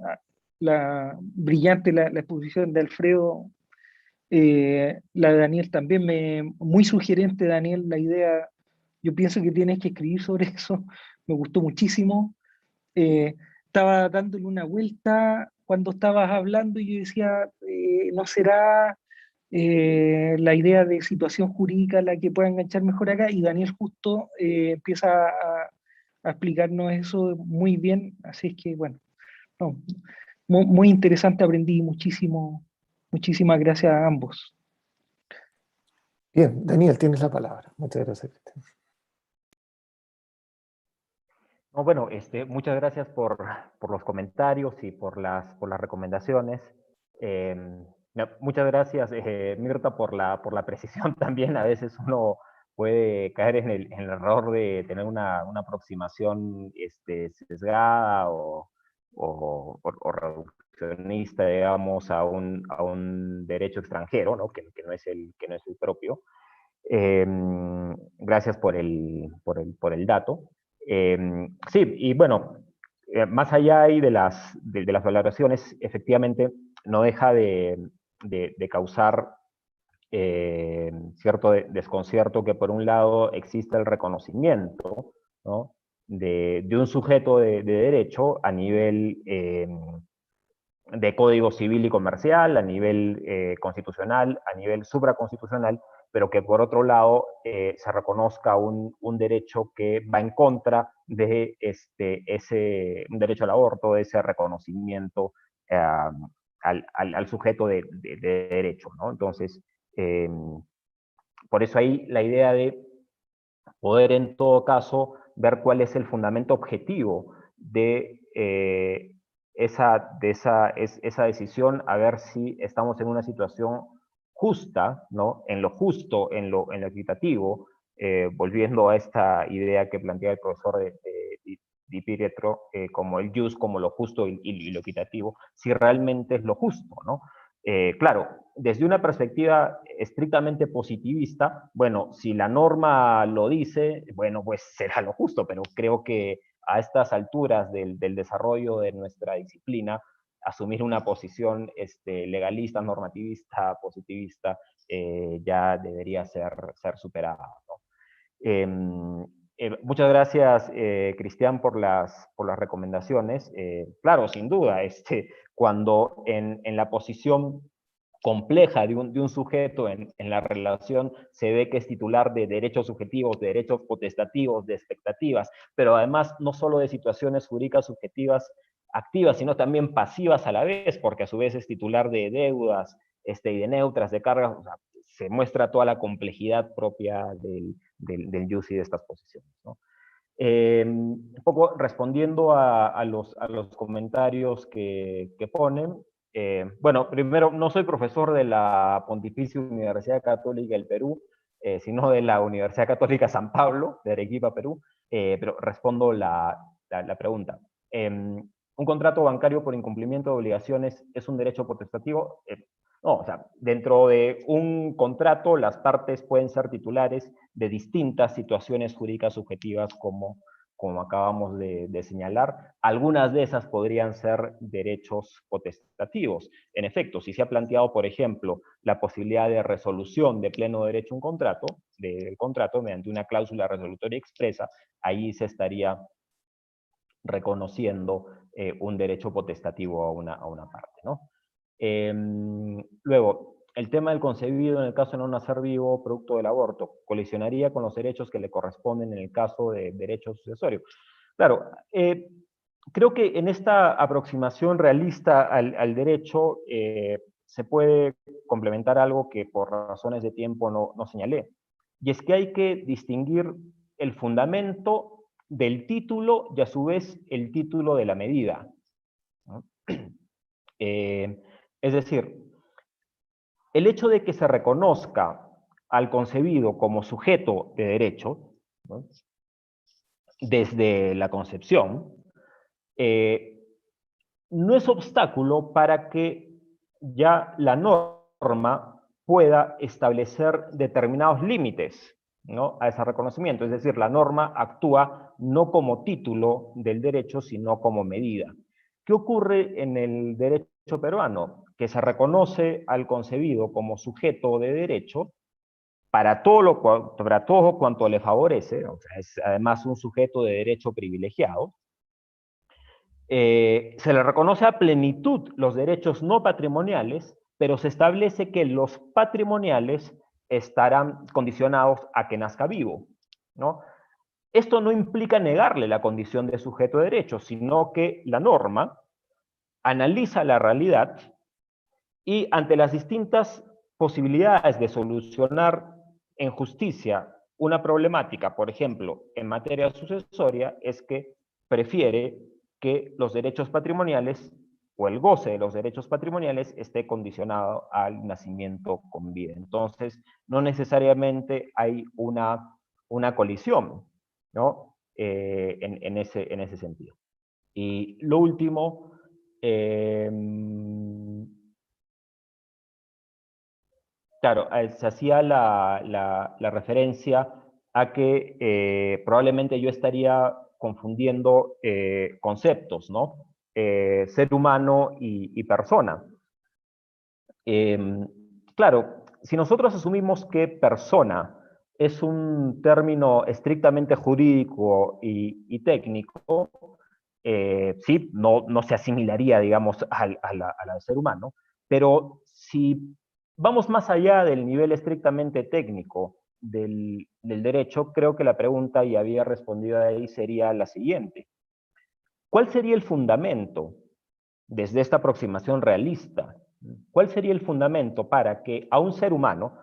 brillante la exposición de Alfredo, la de Daniel también, muy sugerente Daniel, la idea, yo pienso que tienes que escribir sobre eso, me gustó muchísimo. Estaba dándole una vuelta cuando estabas hablando y yo decía, ¿no será la idea de situación jurídica la que pueda enganchar mejor acá? Y Daniel justo empieza a explicarnos eso muy bien, así es que bueno, no, muy interesante, aprendí muchísimo, muchísimas gracias a ambos. Bien, Daniel, tienes la palabra. Muchas gracias, Cristian. No, bueno, muchas gracias por los comentarios y por las recomendaciones. Muchas gracias, Mirta, por la precisión también. A veces uno puede caer en el error de tener una aproximación sesgada o reduccionista, digamos, a un derecho extranjero, ¿no? que no es el propio. Gracias por el dato. Sí, y bueno, más allá ahí de las valoraciones, efectivamente no deja de causar cierto desconcierto que por un lado existe el reconocimiento, ¿no? de un sujeto de derecho a nivel de código civil y comercial, a nivel constitucional, a nivel supraconstitucional, pero que por otro lado se reconozca un derecho que va en contra de un derecho al aborto, de ese reconocimiento al sujeto de derecho, ¿no? Entonces, por eso ahí la idea de poder en todo caso ver cuál es el fundamento objetivo de esa decisión, a ver si estamos en una situación justa, ¿no? En lo justo, en lo equitativo, volviendo a esta idea que plantea el profesor Di Pietro, como el jus, como lo justo y lo equitativo, si realmente es lo justo, ¿no? Claro, desde una perspectiva estrictamente positivista, bueno, si la norma lo dice, bueno, pues será lo justo, pero creo que a estas alturas del desarrollo de nuestra disciplina, asumir una posición legalista, normativista, positivista, ya debería ser superada, ¿no? Muchas gracias, Cristian, por las recomendaciones. Claro, sin duda, cuando en la posición compleja de un sujeto en la relación se ve que es titular de derechos subjetivos, de derechos potestativos, de expectativas, pero además no solo de situaciones jurídicas subjetivas activas, sino también pasivas a la vez, porque a su vez es titular de deudas y de neutras, de cargas. O sea, se muestra toda la complejidad propia del jus y de estas posiciones, ¿no? Un poco respondiendo a los comentarios que ponen. Bueno, primero, no soy profesor de la Pontificia Universidad Católica del Perú, sino de la Universidad Católica San Pablo, de Arequipa, Perú, pero respondo la pregunta. ¿Un contrato bancario por incumplimiento de obligaciones es un derecho potestativo? No, o sea, dentro de un contrato las partes pueden ser titulares de distintas situaciones jurídicas subjetivas como acabamos de señalar. Algunas de esas podrían ser derechos potestativos. En efecto, si se ha planteado, por ejemplo, la posibilidad de resolución de pleno derecho un contrato, mediante una cláusula resolutoria expresa, ahí se estaría reconociendo un derecho potestativo a una parte, ¿no? Luego, el tema del concebido en el caso de no nacer vivo producto del aborto colisionaría con los derechos que le corresponden en el caso de derecho sucesorio. Claro, creo que en esta aproximación realista al derecho se puede complementar algo que por razones de tiempo no señalé, y es que hay que distinguir el fundamento del título y a su vez el título de la medida, ¿no? Es decir, el hecho de que se reconozca al concebido como sujeto de derecho, ¿no?, desde la concepción, no es obstáculo para que ya la norma pueda establecer determinados límites, ¿no?, a ese reconocimiento. Es decir, la norma actúa no como título del derecho, sino como medida. ¿Qué ocurre en el derecho peruano? Que se reconoce al concebido como sujeto de derecho para todo cuanto le favorece, o sea, es además un sujeto de derecho privilegiado. Se le reconoce a plenitud los derechos no patrimoniales, pero se establece que los patrimoniales estarán condicionados a que nazca vivo, ¿no? Esto no implica negarle la condición de sujeto de derecho, sino que la norma analiza la realidad y ante las distintas posibilidades de solucionar en justicia una problemática, por ejemplo, en materia sucesoria, es que prefiere que los derechos patrimoniales o el goce de los derechos patrimoniales esté condicionado al nacimiento con vida. Entonces, no necesariamente hay una colisión, ¿no?, en ese sentido. Y lo último, claro, se hacía la referencia a que probablemente yo estaría confundiendo conceptos, ¿no? Ser humano y persona. Claro, si nosotros asumimos que persona es un término estrictamente jurídico y técnico, sí, no se asimilaría, digamos, a la de ser humano, pero si vamos más allá del nivel estrictamente técnico del derecho. Creo que la pregunta, y había respondido ahí, sería la siguiente. ¿Cuál sería el fundamento, desde esta aproximación realista, cuál sería el fundamento para que a un ser humano,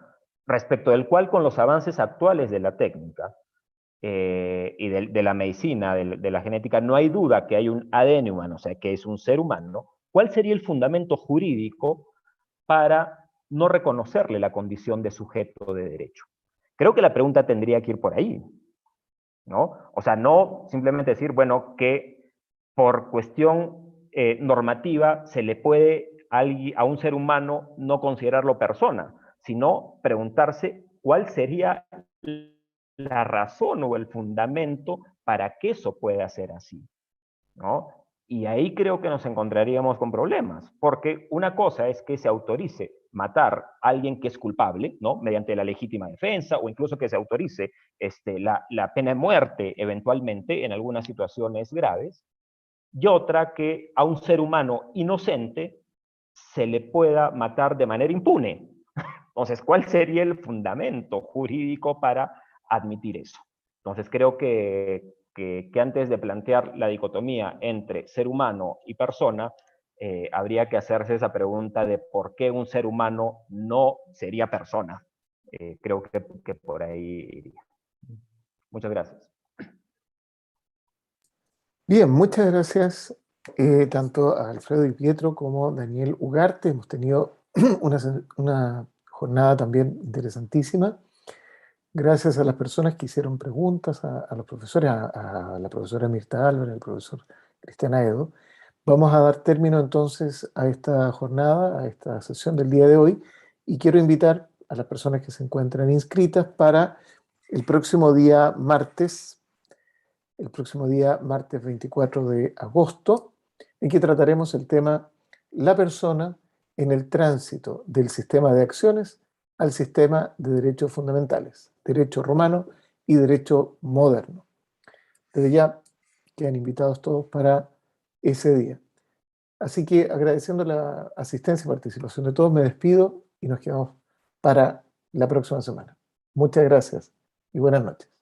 respecto del cual con los avances actuales de la técnica y de la medicina, de la genética, no hay duda que hay un ADN humano, o sea, que es un ser humano, cuál sería el fundamento jurídico para no reconocerle la condición de sujeto de derecho? Creo que la pregunta tendría que ir por ahí, ¿no? O sea, no simplemente decir, bueno, que por cuestión normativa se le puede a un ser humano no considerarlo persona, sino preguntarse cuál sería la razón o el fundamento para que eso pueda ser así, ¿no? Y ahí creo que nos encontraríamos con problemas, porque una cosa es que se autorice matar a alguien que es culpable, ¿no? Mediante la legítima defensa, o incluso que se autorice la pena de muerte eventualmente en algunas situaciones graves, y otra que a un ser humano inocente se le pueda matar de manera impune. Entonces, ¿cuál sería el fundamento jurídico para admitir eso? Entonces, creo que antes de plantear la dicotomía entre ser humano y persona, habría que hacerse esa pregunta de por qué un ser humano no sería persona. Creo que por ahí iría. Muchas gracias. Bien, muchas gracias tanto a Alfredo Di Pietro como a Daniel Ugarte. Hemos tenido una jornada también interesantísima. Gracias a las personas que hicieron preguntas, a los profesores, a la profesora Mirta Álvarez, al profesor Cristian Aedo. Vamos a dar término entonces a esta jornada, a esta sesión del día de hoy, y quiero invitar a las personas que se encuentran inscritas para el próximo día martes 24 de agosto, en que trataremos el tema la persona en el tránsito del sistema de acciones al sistema de derechos fundamentales, derecho romano y derecho moderno. Desde ya quedan invitados todos para ese día. Así que agradeciendo la asistencia y participación de todos, me despido y nos quedamos para la próxima semana. Muchas gracias y buenas noches.